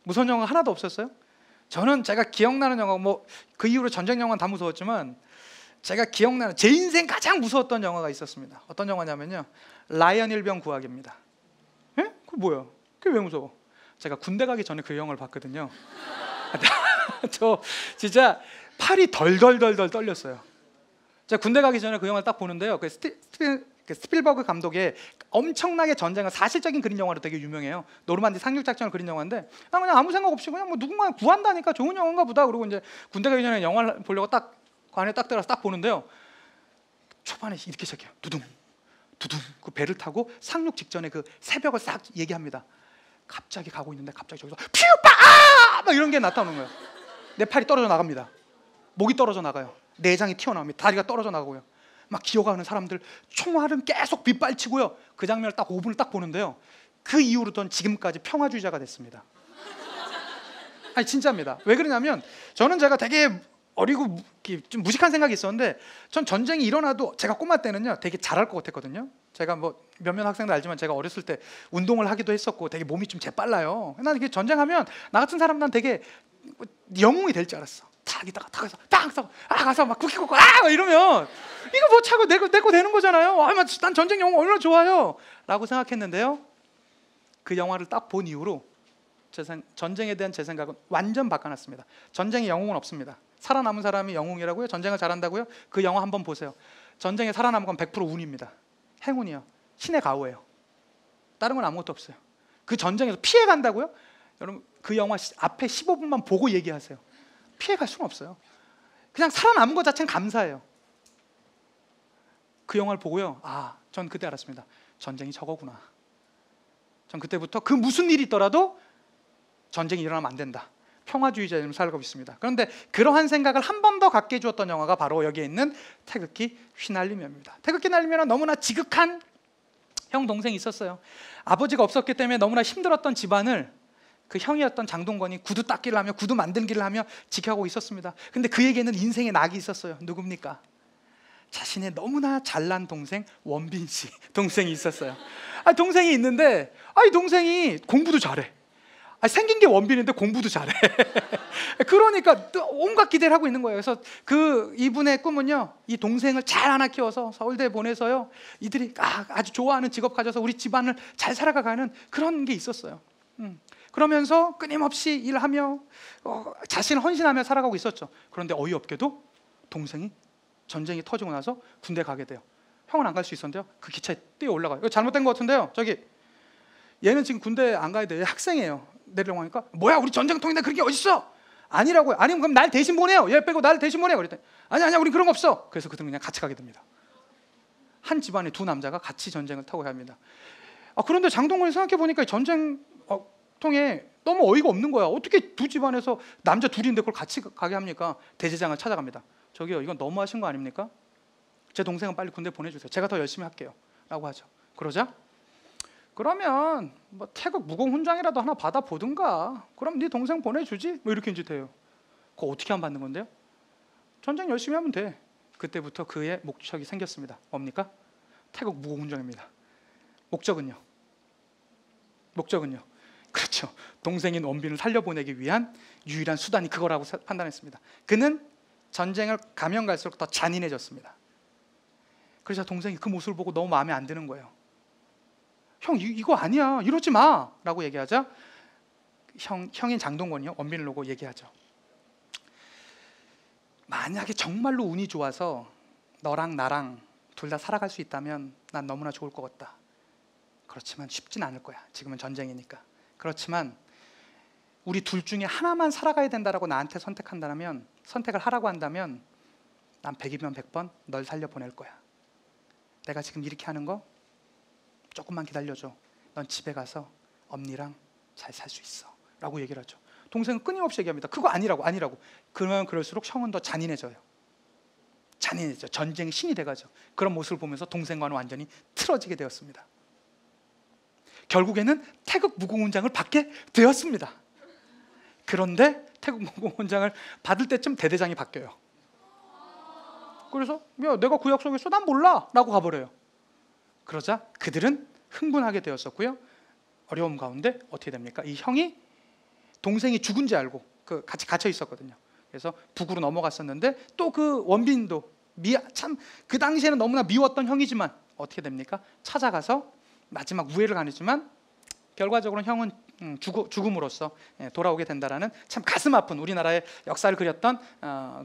무서운 영화가 하나도 없었어요? 저는 제가 기억나는 영화, 뭐 그 이후로 전쟁 영화는 다 무서웠지만 제가 기억나는 제 인생 가장 무서웠던 영화가 있었습니다. 어떤 영화냐면요, 라이언 일병 구하기입니다. 에? 그게 뭐야? 그게 왜 무서워? 제가 군대 가기 전에 그 영화를 봤거든요. 저 진짜 팔이 덜덜덜덜 떨렸어요. 제가 군대 가기 전에 그 영화를 딱 보는데요, 그 스필버그 감독의 엄청나게 전쟁을 사실적인 그린 영화로 되게 유명해요. 노르만디 상륙 작전을 그린 영화인데 난 그냥 아무 생각 없이 그냥 뭐 누군가 구한다니까 좋은 영화인가 보다. 그리고 이제 군대 가기 전에 영화를 보려고 딱 관에 딱 들어가서 딱 보는데요, 초반에 이렇게 시작해요. 두둥 두둥. 그 배를 타고 상륙 직전에 그 새벽을 싹 얘기합니다. 갑자기 가고 있는데 갑자기 저기서 퓨빠 막 이런 게 나타나는 거예요. 내 팔이 떨어져 나갑니다. 목이 떨어져 나가요. 내장이 튀어나옵니다. 다리가 떨어져 나가고요. 막 기어가는 사람들, 총알은 계속 빗발치고요. 그 장면을 딱 5분을 딱 보는데요, 그 이후로 전 지금까지 평화주의자가 됐습니다. 아니 진짜입니다. 왜 그러냐면 저는 제가 되게 어리고 좀 무식한 생각이 있었는데, 전 전쟁이 일어나도 제가 꼬마 때는요 되게 잘할 것 같았거든요. 제가 뭐 몇몇 학생들 알지만 제가 어렸을 때 운동을 하기도 했었고 되게 몸이 좀 재빨라요. 난 이게 전쟁하면 나 같은 사람 난 되게 영웅이 될 줄 알았어. 탁 이따가 탁 해서 딱 서 가서 막 쿠키 꽂고 이러면 이거 뭐 차고 내 거 되는 거잖아요. 난 전쟁 영화 얼마나 좋아요 라고 생각했는데요, 그 영화를 딱 본 이후로 전쟁에 대한 제 생각은 완전 바꿔놨습니다. 전쟁에 영웅은 없습니다. 살아남은 사람이 영웅이라고요? 전쟁을 잘한다고요? 그 영화 한번 보세요. 전쟁에 살아남은 건 100% 운입니다. 행운이요. 신의 가호예요. 다른 건 아무것도 없어요. 그 전쟁에서 피해 간다고요? 여러분 그 영화 앞에 15분만 보고 얘기하세요. 피해 갈 수는 없어요. 그냥 살아남은 것 자체는 감사해요. 그 영화를 보고요, 전 그때 알았습니다. 전쟁이 저거구나. 전 그때부터 그 무슨 일이 있더라도 전쟁이 일어나면 안 된다. 평화주의자로 살고 있습니다. 그런데 그러한 생각을 한 번 더 갖게 해주었던 영화가 바로 여기에 있는 태극기 휘날리며입니다. 태극기 휘날리며는 너무나 지극한 형 동생이 있었어요. 아버지가 없었기 때문에 너무나 힘들었던 집안을 그 형이었던 장동건이 구두 닦기를 하며 구두 만들기를 하며 지켜가고 있었습니다. 근데 그에게는 인생의 낙이 있었어요. 누굽니까? 자신의 너무나 잘난 동생 원빈 씨 동생이 있었어요. 동생이 있는데 이 동생이 공부도 잘해. 생긴 게 원빈인데 공부도 잘해. 그러니까 온갖 기대를 하고 있는 거예요. 그래서 이분의 꿈은요, 이 동생을 잘 하나 키워서 서울대에 보내서요, 이들이 아주 좋아하는 직업 가져서 우리 집안을 잘 살아가는 그런 게 있었어요. 그러면서 끊임없이 일하며 자신을 헌신하며 살아가고 있었죠. 그런데 어이없게도 동생이 전쟁이 터지고 나서 군대 가게 돼요. 형은 안 갈 수 있었는데요, 그 기차에 뛰어 올라가요. 이거 잘못된 것 같은데요, 얘는 지금 군대 안 가야 돼. 학생이에요. 내리려고 하니까 뭐야, 우리 전쟁통인데 그런 게 어딨어? 아니라고요. 아니면 그럼 날 대신 보내요. 얘 빼고 날 대신 보내요. 그랬더니 아니야 우린 그런 거 없어. 그래서 그들은 그냥 같이 가게 됩니다. 한 집안의 두 남자가 같이 전쟁을 타고 갑니다. 그런데 장동건이 생각해보니까 전쟁통에 너무 어이가 없는 거야. 어떻게 두 집안에서 남자 둘인데 그걸 같이 가게 합니까? 대제장을 찾아갑니다. 저기요, 이건 너무하신 거 아닙니까? 제 동생은 빨리 군대 보내주세요. 제가 더 열심히 할게요 라고 하죠. 그러자 그러면 뭐 태극 무공훈장이라도 하나 받아보든가, 그럼 네 동생 보내주지, 뭐 이렇게 이제 돼요. 그거 어떻게 하면 받는 건데요? 전쟁 열심히 하면 돼. 그때부터 그의 목적이 생겼습니다. 뭡니까? 태극 무공훈장입니다. 목적은요? 그렇죠. 동생인 원빈을 살려보내기 위한 유일한 수단이 그거라고 판단했습니다. 그는 전쟁을 가면 갈수록 더 잔인해졌습니다. 그래서 동생이 그 모습을 보고 너무 마음에 안 드는 거예요. 형, 이거 아니야, 이러지 마 라고 얘기하자 형인 장동건이요, 원빈을 보고 얘기하죠. 만약에 정말로 운이 좋아서 너랑 나랑 둘 다 살아갈 수 있다면 난 너무나 좋을 것 같다. 그렇지만 쉽진 않을 거야. 지금은 전쟁이니까. 그렇지만 우리 둘 중에 하나만 살아가야 된다라고 나한테 선택을 하라고 한다면 난 100이면 100번 널 살려보낼 거야. 내가 지금 이렇게 하는 거 조금만 기다려줘. 넌 집에 가서 엄니랑 잘 살 수 있어 라고 얘기를 하죠. 동생은 끊임없이 얘기합니다. 그거 아니라고. 그러면 그럴수록 형은 더 잔인해져요. 전쟁의 신이 돼가죠. 그런 모습을 보면서 동생과는 완전히 틀어지게 되었습니다. 결국에는 태극 무공훈장을 받게 되었습니다. 그런데 태극 무공훈장을 받을 때쯤 대대장이 바뀌어요. 그래서 야, 내가 그 약속했어? 난 몰라 라고 가버려요. 그러자 그들은 흥분하게 되었었고요. 어려움 가운데 어떻게 됩니까? 이 형이 동생이 죽은지 알고 같이 갇혀 있었거든요. 그래서 북으로 넘어갔었는데 또 그 원빈도 참 그 당시에는 너무나 미웠던 형이지만 어떻게 됩니까? 찾아가서 마지막 우애를 가지만 결과적으로 형은 죽음으로써 돌아오게 된다라는 참 가슴 아픈 우리나라의 역사를 그렸던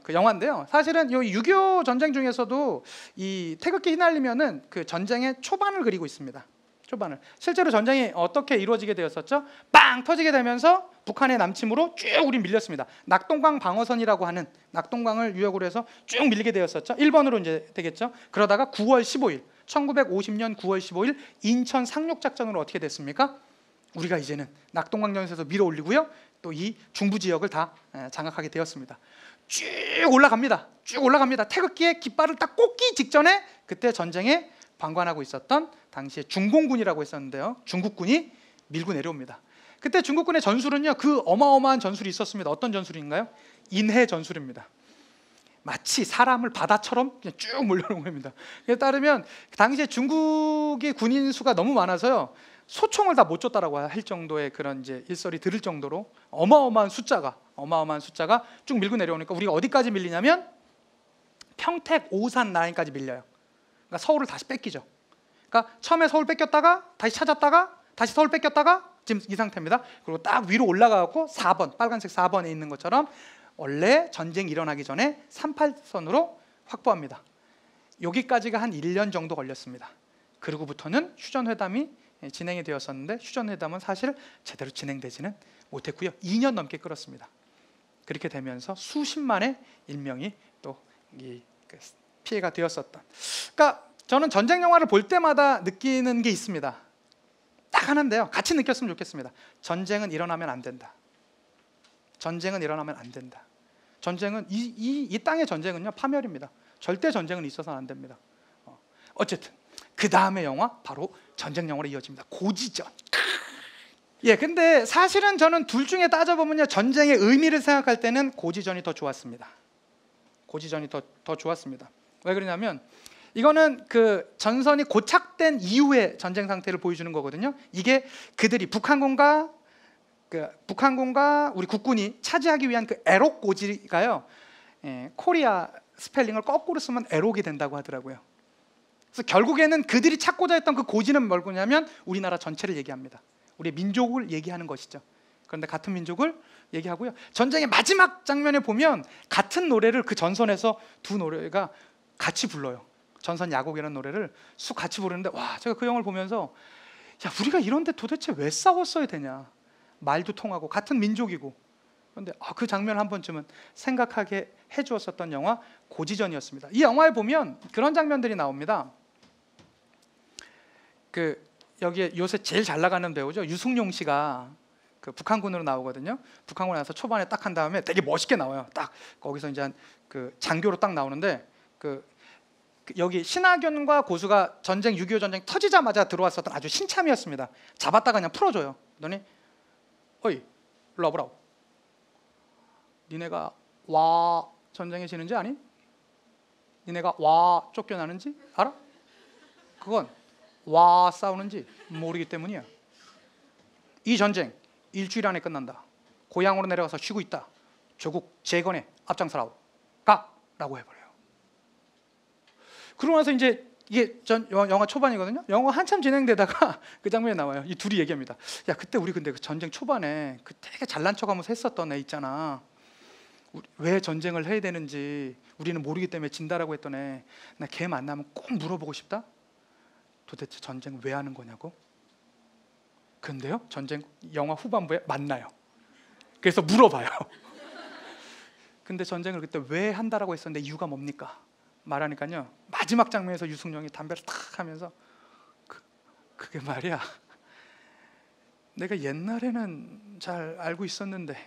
그 영화인데요. 사실은 이 6.25 전쟁 중에서도 이 태극기 휘날리면은 그 전쟁의 초반을 그리고 있습니다. 초반을. 실제로 전쟁이 어떻게 이루어지게 되었었죠? 빵 터지게 되면서 북한의 남침으로 쭉 우리 밀렸습니다. 낙동강 방어선이라고 하는 낙동강을 유역으로 해서 쭉 밀리게 되었었죠. 1번으로 이제 되겠죠. 그러다가 9월 15일 1950년 9월 15일 인천 상륙작전으로 어떻게 됐습니까? 우리가 이제는 낙동강전에서 밀어 올리고요, 또 이 중부 지역을 다 장악하게 되었습니다. 쭉 올라갑니다. 태극기의 깃발을 딱 꽂기 직전에 그때 전쟁에 방관하고 있었던 당시에 중공군이라고 했었는데요, 중국군이 밀고 내려옵니다. 그때 중국군의 전술은요, 그 어마어마한 전술이 있었습니다. 어떤 전술인가요? 인해 전술입니다. 마치 사람을 바다처럼 그냥 쭉 몰려오는 겁니다. 그에 따르면 당시에 중국의 군인 수가 너무 많아서요, 소총을 다 못 줬다라고 할 정도의 그런 이제 일설이 들을 정도로 어마어마한 숫자가 쭉 밀고 내려오니까 우리가 어디까지 밀리냐면 평택 오산 라인까지 밀려요. 그러니까 서울을 다시 뺏기죠. 그러니까 처음에 서울 뺏겼다가 다시 찾았다가 다시 서울 뺏겼다가 지금 이 상태입니다. 그리고 딱 위로 올라가고 4번 빨간색 4번에 있는 것처럼 원래 전쟁이 일어나기 전에 38선으로 확보합니다. 여기까지가 한 1년 정도 걸렸습니다. 그리고부터는 휴전회담이 진행이 되었었는데 휴전회담은 사실 제대로 진행되지는 못했고요. 2년 넘게 끌었습니다. 그렇게 되면서 수십만의 인명이 또 피해가 되었었던. 그러니까 저는 전쟁 영화를 볼 때마다 느끼는 게 있습니다. 딱 하나인데요. 같이 느꼈으면 좋겠습니다. 전쟁은 일어나면 안 된다. 전쟁은 일어나면 안 된다. 전쟁은 이 땅의 전쟁은요 파멸입니다. 절대 전쟁은 있어서는 안 됩니다. 어쨌든 그 다음의 영화 바로 전쟁 영화로 이어집니다. 고지전. 예, 근데 사실은 저는 둘 중에 따져보면요 전쟁의 의미를 생각할 때는 고지전이 더 좋았습니다. 고지전이 더 좋았습니다. 왜 그러냐면 이거는 그 전선이 고착된 이후의 전쟁 상태를 보여주는 거거든요. 이게 그들이 북한군과 우리 국군이 차지하기 위한 그 애록 고지가요, 코리아 스펠링을 거꾸로 쓰면 애록이 된다고 하더라고요. 그래서 결국에는 그들이 찾고자 했던 그 고지는 뭐냐면 우리나라 전체를 얘기합니다. 우리의 민족을 얘기하는 것이죠. 그런데 같은 민족을 얘기하고요. 전쟁의 마지막 장면에 보면 같은 노래를 그 전선에서 두 노래가 같이 불러요. 전선 야곡이라는 노래를 쑥 같이 부르는데 와, 제가 그 영화를 보면서 야, 우리가 이런데 도대체 왜 싸웠어야 되냐. 말도 통하고 같은 민족이고. 그런데 그 장면을 한 번쯤은 생각하게 해주었었던 영화 고지전이었습니다. 이 영화에 보면 그런 장면들이 나옵니다. 여기에 요새 제일 잘 나가는 배우죠. 유승용 씨가 그 북한군으로 나오거든요. 북한군에 나서 초반에 딱 한 다음에 되게 멋있게 나와요. 딱 거기서 이제 그 장교로 딱 나오는데 여기 신하균과 고수가 전쟁 6.25 전쟁 터지자마자 들어왔었던 아주 신참이었습니다. 잡았다가 그냥 풀어줘요. 그러더니 어이 일로 와보라고. 니네가 와 전쟁에 지는지 아니? 니네가 와 쫓겨나는지 알아? 그건 와 싸우는지 모르기 때문이야. 이 전쟁 일주일 안에 끝난다. 고향으로 내려가서 쉬고 있다. 조국 재건에 앞장서라고 가! 라고 해버려요. 그러고 나서 이제 이게 영화 초반이거든요. 영화 한참 진행되다가 그 장면이 나와요. 이 둘이 얘기합니다. 야, 그때 우리 근데 그 전쟁 초반에 그 되게 잘난 척하면서 했었던 애 있잖아. 왜 전쟁을 해야 되는지 우리는 모르기 때문에 진다라고 했던 애. 나 걔 만나면 꼭 물어보고 싶다. 도대체 전쟁 왜 하는 거냐고. 근데요, 전쟁 영화 후반부에 만나요. 그래서 물어봐요. 근데 전쟁을 그때 왜 한다라고 했었는데 이유가 뭡니까? 말하니까요, 마지막 장면에서 유승용이 담배를 탁 하면서 그게 말이야, 내가 옛날에는 잘 알고 있었는데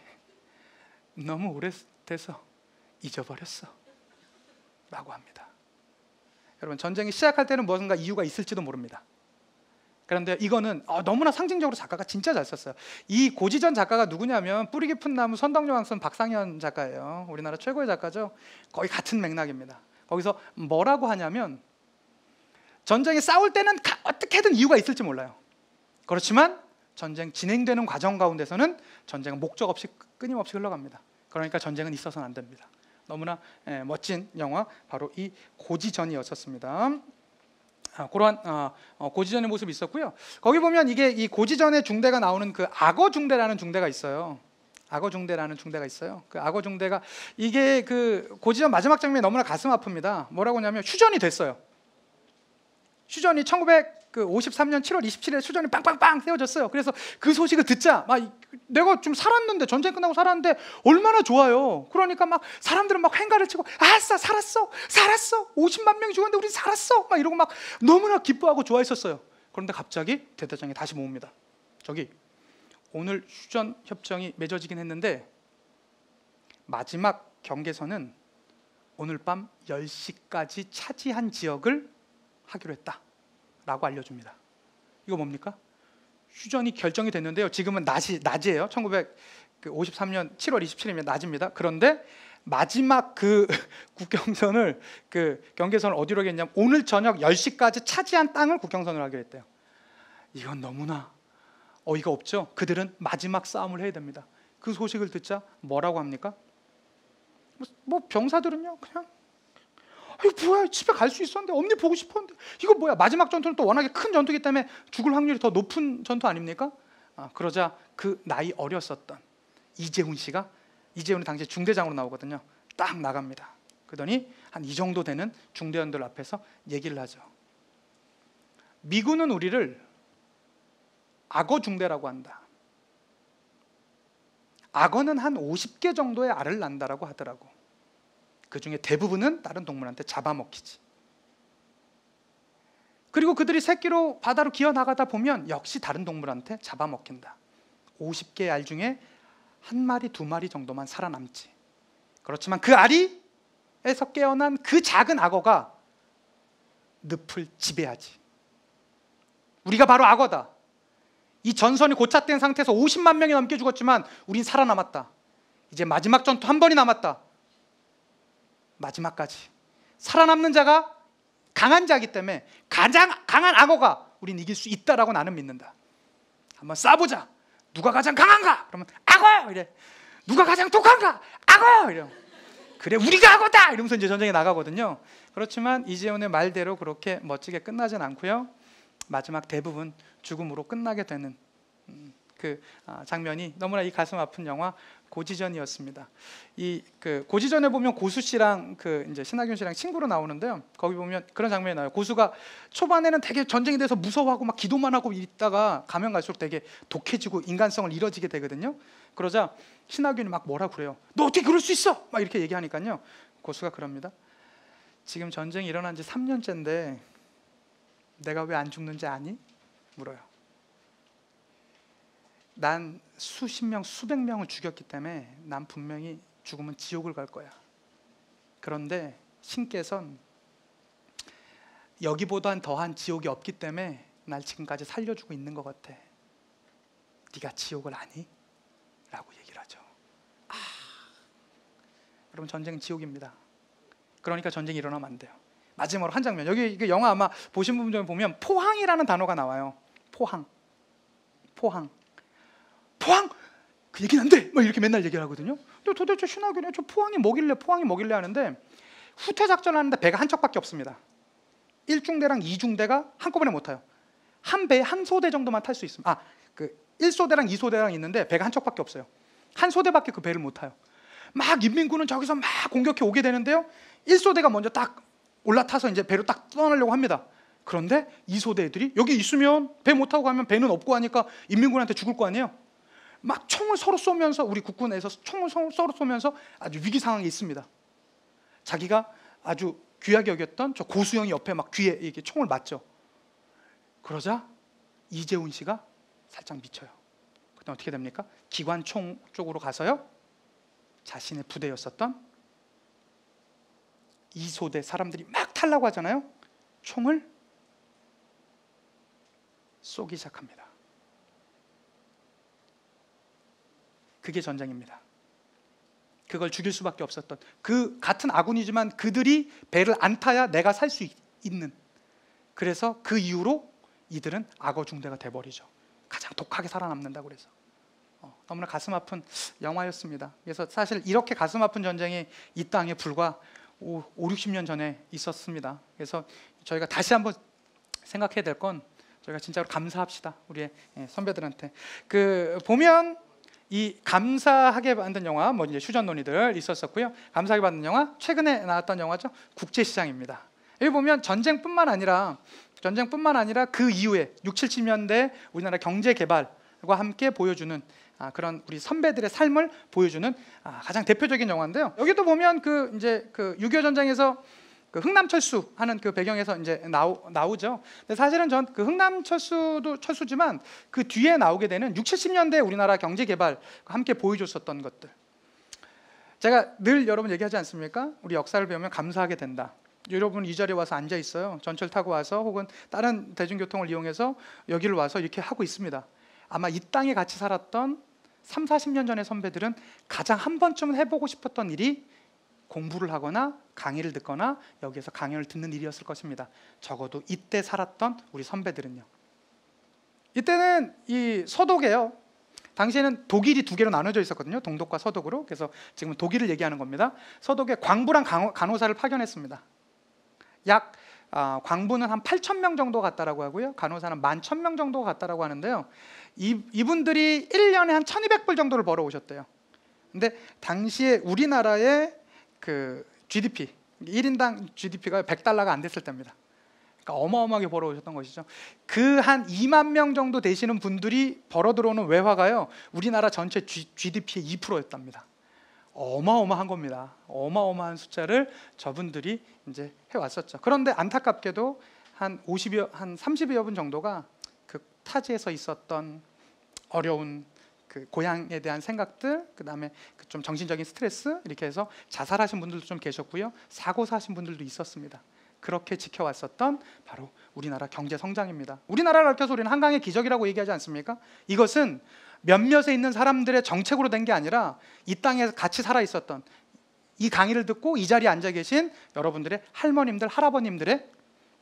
너무 오래돼서 잊어버렸어 라고 합니다. 여러분, 전쟁이 시작할 때는 무언가 이유가 있을지도 모릅니다. 그런데 이거는 너무나 상징적으로 작가가 진짜 잘 썼어요. 이 고지전 작가가 누구냐면 뿌리 깊은 나무 선덕여왕 쓴 박상현 작가예요. 우리나라 최고의 작가죠. 거의 같은 맥락입니다. 거기서 뭐라고 하냐면 전쟁에 싸울 때는 어떻게든 이유가 있을지 몰라요. 그렇지만 전쟁 진행되는 과정 가운데서는 전쟁은 목적 없이 끊임없이 흘러갑니다. 그러니까 전쟁은 있어서는 안 됩니다. 너무나 멋진 영화 바로 이 고지전이었습니다. 그러한 고지전의 모습이 있었고요. 거기 보면 이게 이 고지전의 중대가 나오는 그 악어 중대라는 중대가 있어요. 악어 중대라는 중대가 있어요. 그 악어 중대가 이게 그 고지전 마지막 장면이 너무나 가슴 아픕니다. 뭐라고 하냐면 휴전이 됐어요. 휴전이 1953년 7월 27일에 휴전이 빵빵빵 세워졌어요. 그래서 그 소식을 듣자 내가 좀 살았는데, 전쟁 끝나고 살았는데 얼마나 좋아요. 그러니까 막 사람들은 막 횡가를 치고 아싸 살았어 50만 명이 죽었는데 우리 살았어 막 이러고 막 너무나 기뻐하고 좋아했었어요. 그런데 갑자기 대대장이 다시 모읍니다. 저기 오늘 휴전 협정이 맺어지긴 했는데 마지막 경계선은 오늘 밤 10시까지 차지한 지역을 하기로 했다 라고 알려줍니다. 이거 뭡니까? 휴전이 결정이 됐는데요, 지금은 낮이에요. 1953년 7월 27일이면 낮입니다. 그런데 마지막 그 국경선을, 그 경계선을 어디로 하겠냐면 오늘 저녁 10시까지 차지한 땅을 국경선으로 하기로 했대요. 이건 너무나 어이가 없죠. 그들은 마지막 싸움을 해야 됩니다. 그 소식을 듣자 뭐라고 합니까? 뭐 병사들은요 그냥 이거 뭐야, 집에 갈 수 있었는데 엄니 보고 싶었는데 이거 뭐야. 마지막 전투는 또 워낙에 큰 전투이기 때문에 죽을 확률이 더 높은 전투 아닙니까? 그러자 그 나이 어렸었던 이재훈 씨가, 이재훈이 당시에 중대장으로 나오거든요, 딱 나갑니다. 그러더니 한 이 정도 되는 중대원들 앞에서 얘기를 하죠. 미군은 우리를 악어 중대라고 한다. 악어는 한 50개 정도의 알을 낳는다라고 하더라고. 그 중에 대부분은 다른 동물한테 잡아먹히지. 그리고 그들이 새끼로 바다로 기어나가다 보면 역시 다른 동물한테 잡아먹힌다. 50개의 알 중에 한 마리, 두 마리 정도만 살아남지. 그렇지만 그 알이에서 깨어난 그 작은 악어가 늪을 지배하지. 우리가 바로 악어다. 이 전선이 고착된 상태에서 50만 명이 넘게 죽었지만 우린 살아남았다. 이제 마지막 전투 한 번이 남았다. 마지막까지 살아남는 자가 강한 자이기 때문에 가장 강한 악어가 우린 이길 수 있다라고 나는 믿는다. 한번 싸보자. 누가 가장 강한가? 그러면 악어! 이래. 누가 가장 독한가? 악어! 이래. 그래, 우리가 악어다! 이러면서 이제 전쟁에 나가거든요. 그렇지만 이재훈의 말대로 그렇게 멋지게 끝나진 않고요. 마지막 대부분 죽음으로 끝나게 되는 그 장면이 너무나 이 가슴 아픈 영화 고지전이었습니다. 이 그 고지전에 보면 고수 씨랑 그 이제 신하균 씨랑 친구로 나오는데요. 거기 보면 그런 장면이 나와요. 고수가 초반에는 되게 전쟁에 대해서 무서워하고 막 기도만 하고 있다가 가면 갈수록 되게 독해지고 인간성을 잃어지게 되거든요. 그러자 신하균이 막 뭐라 그래요. 너 어떻게 그럴 수 있어? 막 이렇게 얘기하니까요. 고수가 그럽니다. 지금 전쟁이 일어난 지 3년째인데 내가 왜 안 죽는지 아니? 물어요. 난 수십 명, 수백 명을 죽였기 때문에 난 분명히 죽으면 지옥을 갈 거야. 그런데 신께서는 여기보단 더한 지옥이 없기 때문에 날 지금까지 살려주고 있는 것 같아. 네가 지옥을 아니? 라고 얘기를 하죠. 여러분, 전쟁은 지옥입니다. 그러니까 전쟁이 일어나면 안 돼요. 마지막으로 한 장면, 여기 이게 영화 아마 보신 분들 보면 포항이라는 단어가 나와요. 포항. 그 얘기는 안 돼! 막 이렇게 맨날 얘기를 하거든요. 근데 도대체 신하균이 저 포항이 뭐길래 하는데, 후퇴 작전을 하는데 배가 한 척밖에 없습니다. 1중대랑 2중대가 한꺼번에 못 타요. 한 배에 한 소대 정도만 탈 수 있습니다. 그 1소대랑 2소대랑 있는데 배가 한 척밖에 없어요. 한 소대밖에 그 배를 못 타요. 막 인민군은 저기서 막 공격해 오게 되는데요. 1소대가 먼저 딱 올라타서 이제 배로 딱 떠나려고 합니다. 그런데 2소대 애들이 여기 있으면 배 못 타고 가면 배는 없고 하니까 인민군한테 죽을 거 아니에요. 막 총을 서로 쏘면서, 우리 국군에서 총을 서로 쏘면서 아주 위기 상황에 있습니다. 자기가 아주 귀하게 여겼던 저 고수영이 옆에 막 귀에 이렇게 총을 맞죠. 그러자 이재훈 씨가 살짝 미쳐요. 그때 어떻게 됩니까? 기관총 쪽으로 가서요, 자신의 부대였었던 2소대 사람들이 막 타려고 하잖아요. 총을 쏘기 시작합니다. 그게 전쟁입니다. 그걸 죽일 수밖에 없었던, 그 같은 아군이지만 그들이 배를 안 타야 내가 살 수 있는, 그래서 그 이후로 이들은 악어 중대가 돼버리죠. 가장 독하게 살아남는다고 그래서 너무나 가슴 아픈 영화였습니다. 그래서 사실 이렇게 가슴 아픈 전쟁이 이 땅에 불과 60년 전에 있었습니다. 그래서 저희가 다시 한번 생각해야 될 건, 저희가 진짜로 감사합시다. 우리의 선배들한테. 그 보면 이 감사하게 만든 영화, 뭐 이제 휴전 논의들 있었었고요. 감사하게 만든 영화, 최근에 나왔던 영화죠. 국제시장입니다. 여기 보면 전쟁뿐만 아니라 그 이후에 60, 70년대 우리나라 경제 개발과 함께 보여주는 그런 우리 선배들의 삶을 보여주는 가장 대표적인 영화인데요. 여기도 보면 그 이제 그 6.25 전쟁에서 그 흥남철수 하는 그 배경에서 이제 나오죠. 근데 사실은 전 그 흥남철수도 철수지만 그 뒤에 나오게 되는 60, 70년대 우리나라 경제 개발과 함께 보여줬었던 것들. 제가 늘 여러분 얘기하지 않습니까? 우리 역사를 배우면 감사하게 된다. 여러분 이 자리에 와서 앉아 있어요. 전철 타고 와서 혹은 다른 대중교통을 이용해서 여기를 와서 이렇게 하고 있습니다. 아마 이 땅에 같이 살았던 3, 40년 전의 선배들은 가장 한 번쯤은 해보고 싶었던 일이 공부를 하거나 강의를 듣거나 여기에서 강연을 듣는 일이었을 것입니다. 적어도 이때 살았던 우리 선배들은요. 이때는 이 서독이에요. 당시에는 독일이 두 개로 나눠져 있었거든요. 동독과 서독으로. 그래서 지금 독일을 얘기하는 겁니다. 서독에 광부랑 간호사를 파견했습니다. 약 광부는 한 8,000명 정도 갔다라고 하고요. 간호사는 11,000명 정도 갔다라고 하는데요. 이분들이 1년에 한 1,200불 정도를 벌어오셨대요. 근데 당시에 우리나라의 그 GDP, 1인당 GDP가 $100가 안 됐을 때입니다. 그러니까 어마어마하게 벌어오셨던 것이죠. 그 한 2만 명 정도 되시는 분들이 벌어 들어오는 외화가요, 우리나라 전체 GDP의 2%였답니다. 어마어마한 겁니다. 어마어마한 숫자를 저분들이 이제 해왔었죠. 그런데 안타깝게도 한 30여 분 정도가 그 타지에서 있었던 어려운 그 고향에 대한 생각들, 그 다음에 그 좀 정신적인 스트레스, 이렇게 해서 자살하신 분들도 좀 계셨고요, 사고 사신 분들도 있었습니다. 그렇게 지켜왔었던 바로 우리나라 경제 성장입니다. 우리나라를 얽혀서 우리는 한강의 기적이라고 얘기하지 않습니까? 이것은 몇몇에 있는 사람들의 정책으로 된 게 아니라 이 땅에 같이 살아 있었던, 이 강의를 듣고 이 자리에 앉아 계신 여러분들의 할머님들, 할아버님들의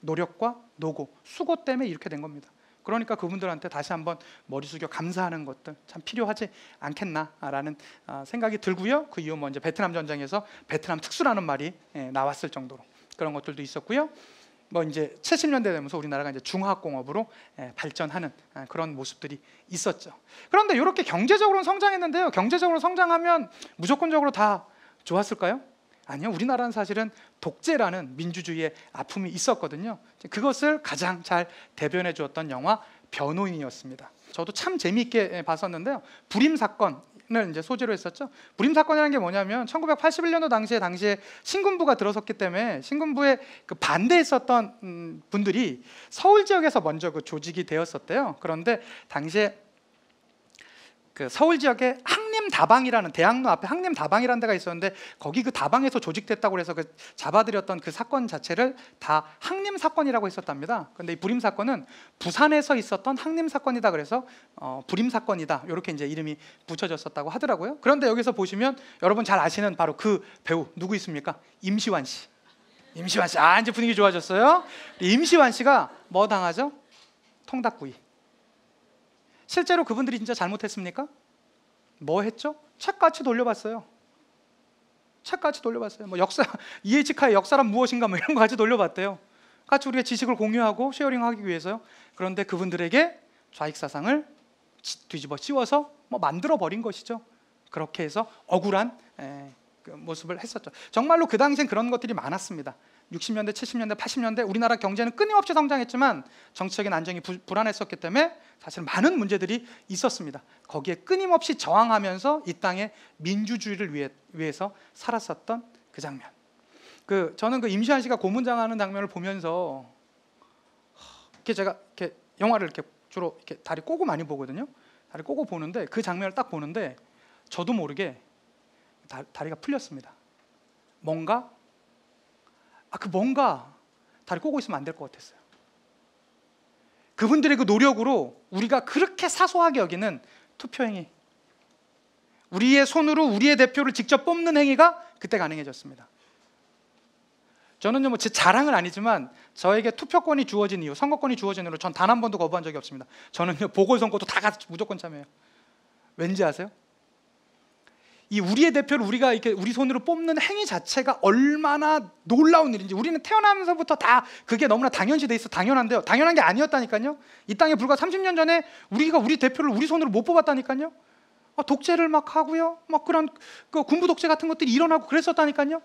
노력과 노고, 수고 때문에 이렇게 된 겁니다. 그러니까 그분들한테 다시 한번 머리 숙여 감사하는 것들 참 필요하지 않겠나라는 생각이 들고요. 그 이후 이제 베트남 전쟁에서 베트남 특수라는 말이 나왔을 정도로 그런 것들도 있었고요. 뭐 이제 70년대 되면서 우리나라가 이제 중화학공업으로 발전하는 그런 모습들이 있었죠. 그런데 이렇게 경제적으로는 성장했는데요, 경제적으로 성장하면 무조건적으로 다 좋았을까요? 아니요. 우리나라는 사실은 독재라는 민주주의의 아픔이 있었거든요. 그것을 가장 잘 대변해 주었던 영화 변호인이었습니다. 저도 참 재미있게 봤었는데요, 부림 사건을 이제 소재로 했었죠. 부림 사건이라는 게 뭐냐면 1981년도 당시에 신군부가 들어섰기 때문에 신군부에 그 반대했었던 분들이 서울 지역에서 먼저 그 조직이 되었었대요. 그런데 당시에 그 서울 지역에 항림다방이라는, 대학로 앞에 항림다방이라는 데가 있었는데 거기 그 다방에서 조직됐다고 해서 그 잡아들였던 그 사건 자체를 다 항림 사건이라고 했었답니다. 그런데 이 부림 사건은 부산에서 있었던 항림 사건이다 그래서 부림 사건이다 이렇게 이제 이름이 붙여졌었다고 하더라고요. 그런데 여기서 보시면 여러분 잘 아시는 바로 그 배우 누구 있습니까? 임시완 씨. 임시완 씨. 이제 분위기 좋아졌어요. 임시완 씨가 뭐 당하죠? 통닭구이. 실제로 그분들이 진짜 잘못했습니까? 뭐 했죠? 책같이 돌려봤어요. 책같이 돌려봤어요. 뭐 역사, 이에치카의 역사란 무엇인가 뭐 이런 거 같이 돌려봤대요. 같이 우리가 지식을 공유하고 쉐어링하기 위해서요. 그런데 그분들에게 좌익사상을 뒤집어 씌워서 뭐 만들어 버린 것이죠. 그렇게 해서 억울한 그 모습을 했었죠. 정말로 그 당시엔 그런 것들이 많았습니다. 60년대, 70년대, 80년대 우리나라 경제는 끊임없이 성장했지만 정치적인 안정이 불안했었기 때문에 사실 많은 문제들이 있었습니다. 거기에 끊임없이 저항하면서 이 땅의 민주주의를 위해서 살았었던 그 장면. 저는 그 임시완 씨가 고문당하는 장면을 보면서 이렇게 제가 이렇게 영화를 이렇게 주로 이렇게 다리 꼬고 많이 보거든요. 다리 꼬고 보는데 그 장면을 딱 보는데 저도 모르게 다리가 풀렸습니다. 뭔가 다리 꼬고 있으면 안 될 것 같았어요. 그분들의 그 노력으로 우리가 그렇게 사소하게 여기는 투표행위, 우리의 손으로 우리의 대표를 직접 뽑는 행위가 그때 가능해졌습니다. 저는요, 뭐 제 자랑은 아니지만 저에게 투표권이 주어진 이후, 선거권이 주어진 이후로 전 단 한 번도 거부한 적이 없습니다. 저는요, 보궐선거도 다 같이 무조건 참여해요. 왠지 아세요? 이 우리의 대표를 우리가 이렇게 우리 손으로 뽑는 행위 자체가 얼마나 놀라운 일인지, 우리는 태어나면서부터 다 그게 너무나 당연시 돼 있어. 당연한데요, 당연한 게 아니었다니까요. 이 땅에 불과 30년 전에 우리가 우리 대표를 우리 손으로 못 뽑았다니까요. 독재를 막 하고요, 막 그런 군부 독재 같은 것들이 일어나고 그랬었다니까요.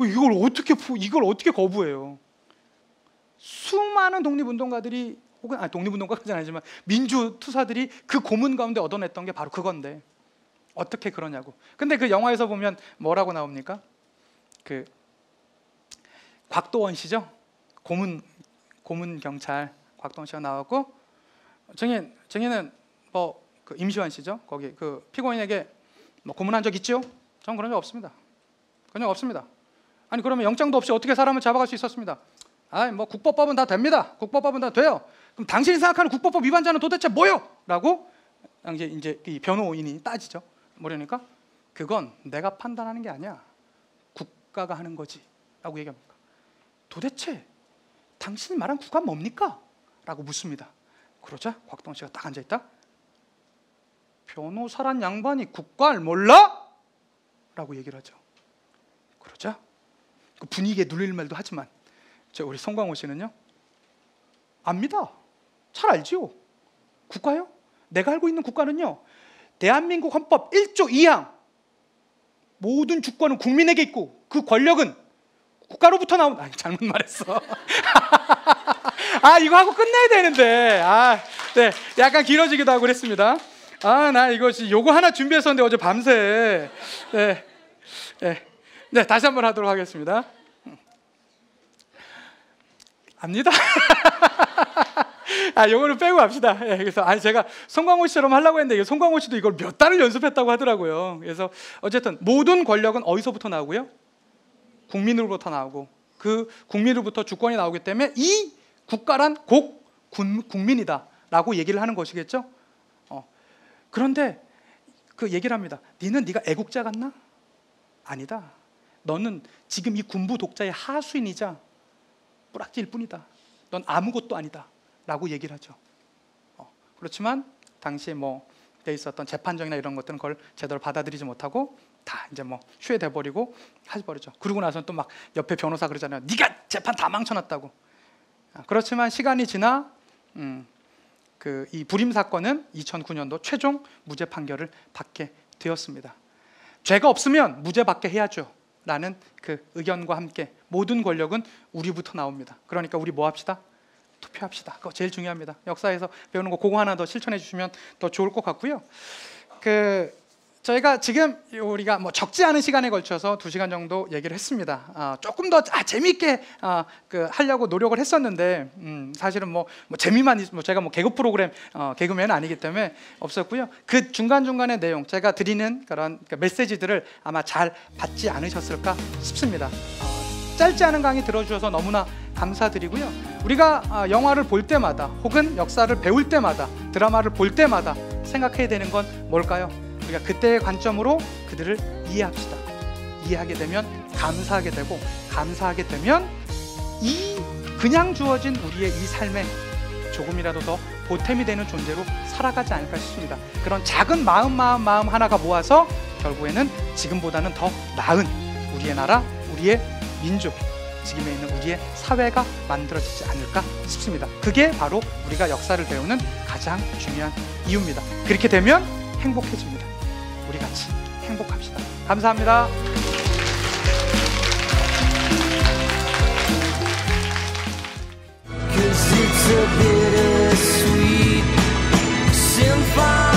이걸 어떻게 거부해요? 수많은 독립운동가들이, 혹은 독립운동가까지는 아니지만 민주투사들이 그 고문 가운데 얻어냈던 게 바로 그건데 어떻게 그러냐고. 근데 그 영화에서 보면 뭐라고 나옵니까? 그 곽도원 씨죠. 고문 경찰 곽도원 씨가 나왔고, 증인은 뭐 그 임시완 씨죠. 거기 그 피고인에게 뭐 고문한 적 있죠? 전 그런 적 없습니다. 그런 적 없습니다. 아니 그러면 영장도 없이 어떻게 사람을 잡아갈 수 있었습니다. 뭐 국법법은 다 됩니다. 국법법은 다 돼요. 그럼 당신이 생각하는 국법법 위반자는 도대체 뭐요? 라고 이제 이 변호인이 따지죠. 뭐라니까? 그건 내가 판단하는 게 아니야. 국가가 하는 거지. 라고 얘기합니다. 도대체 당신이 말한 국가는 뭡니까? 라고 묻습니다. 그러자 곽도원 씨가 딱 앉아있다. 변호사란 양반이 국가를 몰라? 라고 얘기를 하죠. 그러자 그 분위기에 눌릴 말도 하지만 우리 송광호 씨는요, 압니다. 잘 알지요. 국가요? 내가 알고 있는 국가는요, 대한민국 헌법 1조 2항 모든 주권은 국민에게 있고 그 권력은 국가로부터 나온. 잘못 말했어. 이거 하고 끝내야 되는데. 네, 약간 길어지기도 하고 그랬습니다. 나 요거 하나 준비했었는데 어제 밤새. 네, 다시 한번 하도록 하겠습니다. 압니다. 요거는 빼고 합시다. 그래서 제가 송강호 씨처럼 하려고 했는데 송강호 씨도 이걸 몇 달을 연습했다고 하더라고요. 그래서 어쨌든 모든 권력은 어디서부터 나오고요? 국민으로부터 나오고, 그 국민으로부터 주권이 나오기 때문에 이 국가란 곧 국민이다라고 얘기를 하는 것이겠죠. 그런데 그 얘기를 합니다. 네가 애국자 같나? 아니다. 너는 지금 이 군부 독자의 하수인이자 뿌락지일 뿐이다. 넌 아무것도 아니다 라고 얘기를 하죠. 그렇지만 당시에 돼 있었던 재판정이나 이런 것들은 그걸 제대로 받아들이지 못하고 다 이제 휴회돼 버리고 해버리죠. 그러고 나서는 또 막 옆에 변호사 그러잖아요. 네가 재판 다 망쳐놨다고. 그렇지만 시간이 지나 이 불임 사건은 2009년도 최종 무죄 판결을 받게 되었습니다. 죄가 없으면 무죄 받게 해야죠 라는 그 의견과 함께 모든 권력은 우리부터 나옵니다. 그러니까 우리 뭐 합시다? 투표합시다. 그거 제일 중요합니다. 역사에서 배우는 거 그거 하나 더 실천해 주시면 더 좋을 것 같고요. 저희가 지금 우리가 적지 않은 시간에 걸쳐서 2시간 정도 얘기를 했습니다. 조금 더 재미있게 하려고 노력을 했었는데 사실은 재미만 제가 개그 프로그램 개그맨은 아니기 때문에 없었고요. 그 중간중간의 내용 제가 드리는 그런 메시지들을 아마 잘 받지 않으셨을까 싶습니다. 짧지 않은 강의 들어주셔서 너무나 감사드리고요. 우리가 영화를 볼 때마다 혹은 역사를 배울 때마다 드라마를 볼 때마다 생각해야 되는 건 뭘까요? 우리가 그때의 관점으로 그들을 이해합시다. 이해하게 되면 감사하게 되고, 감사하게 되면 그냥 주어진 우리의 이 삶에 조금이라도 더 보탬이 되는 존재로 살아가지 않을까 싶습니다. 그런 작은 마음 하나가 모아서 결국에는 지금보다는 더 나은 우리의 나라, 우리의 민족, 지금에 있는 우리의 사회가 만들어지지 않을까 싶습니다. 그게 바로 우리가 역사를 배우는 가장 중요한 이유입니다. 그렇게 되면 행복해집니다. 우리 같이 행복합시다. 감사합니다. It's a bittersweet symphony.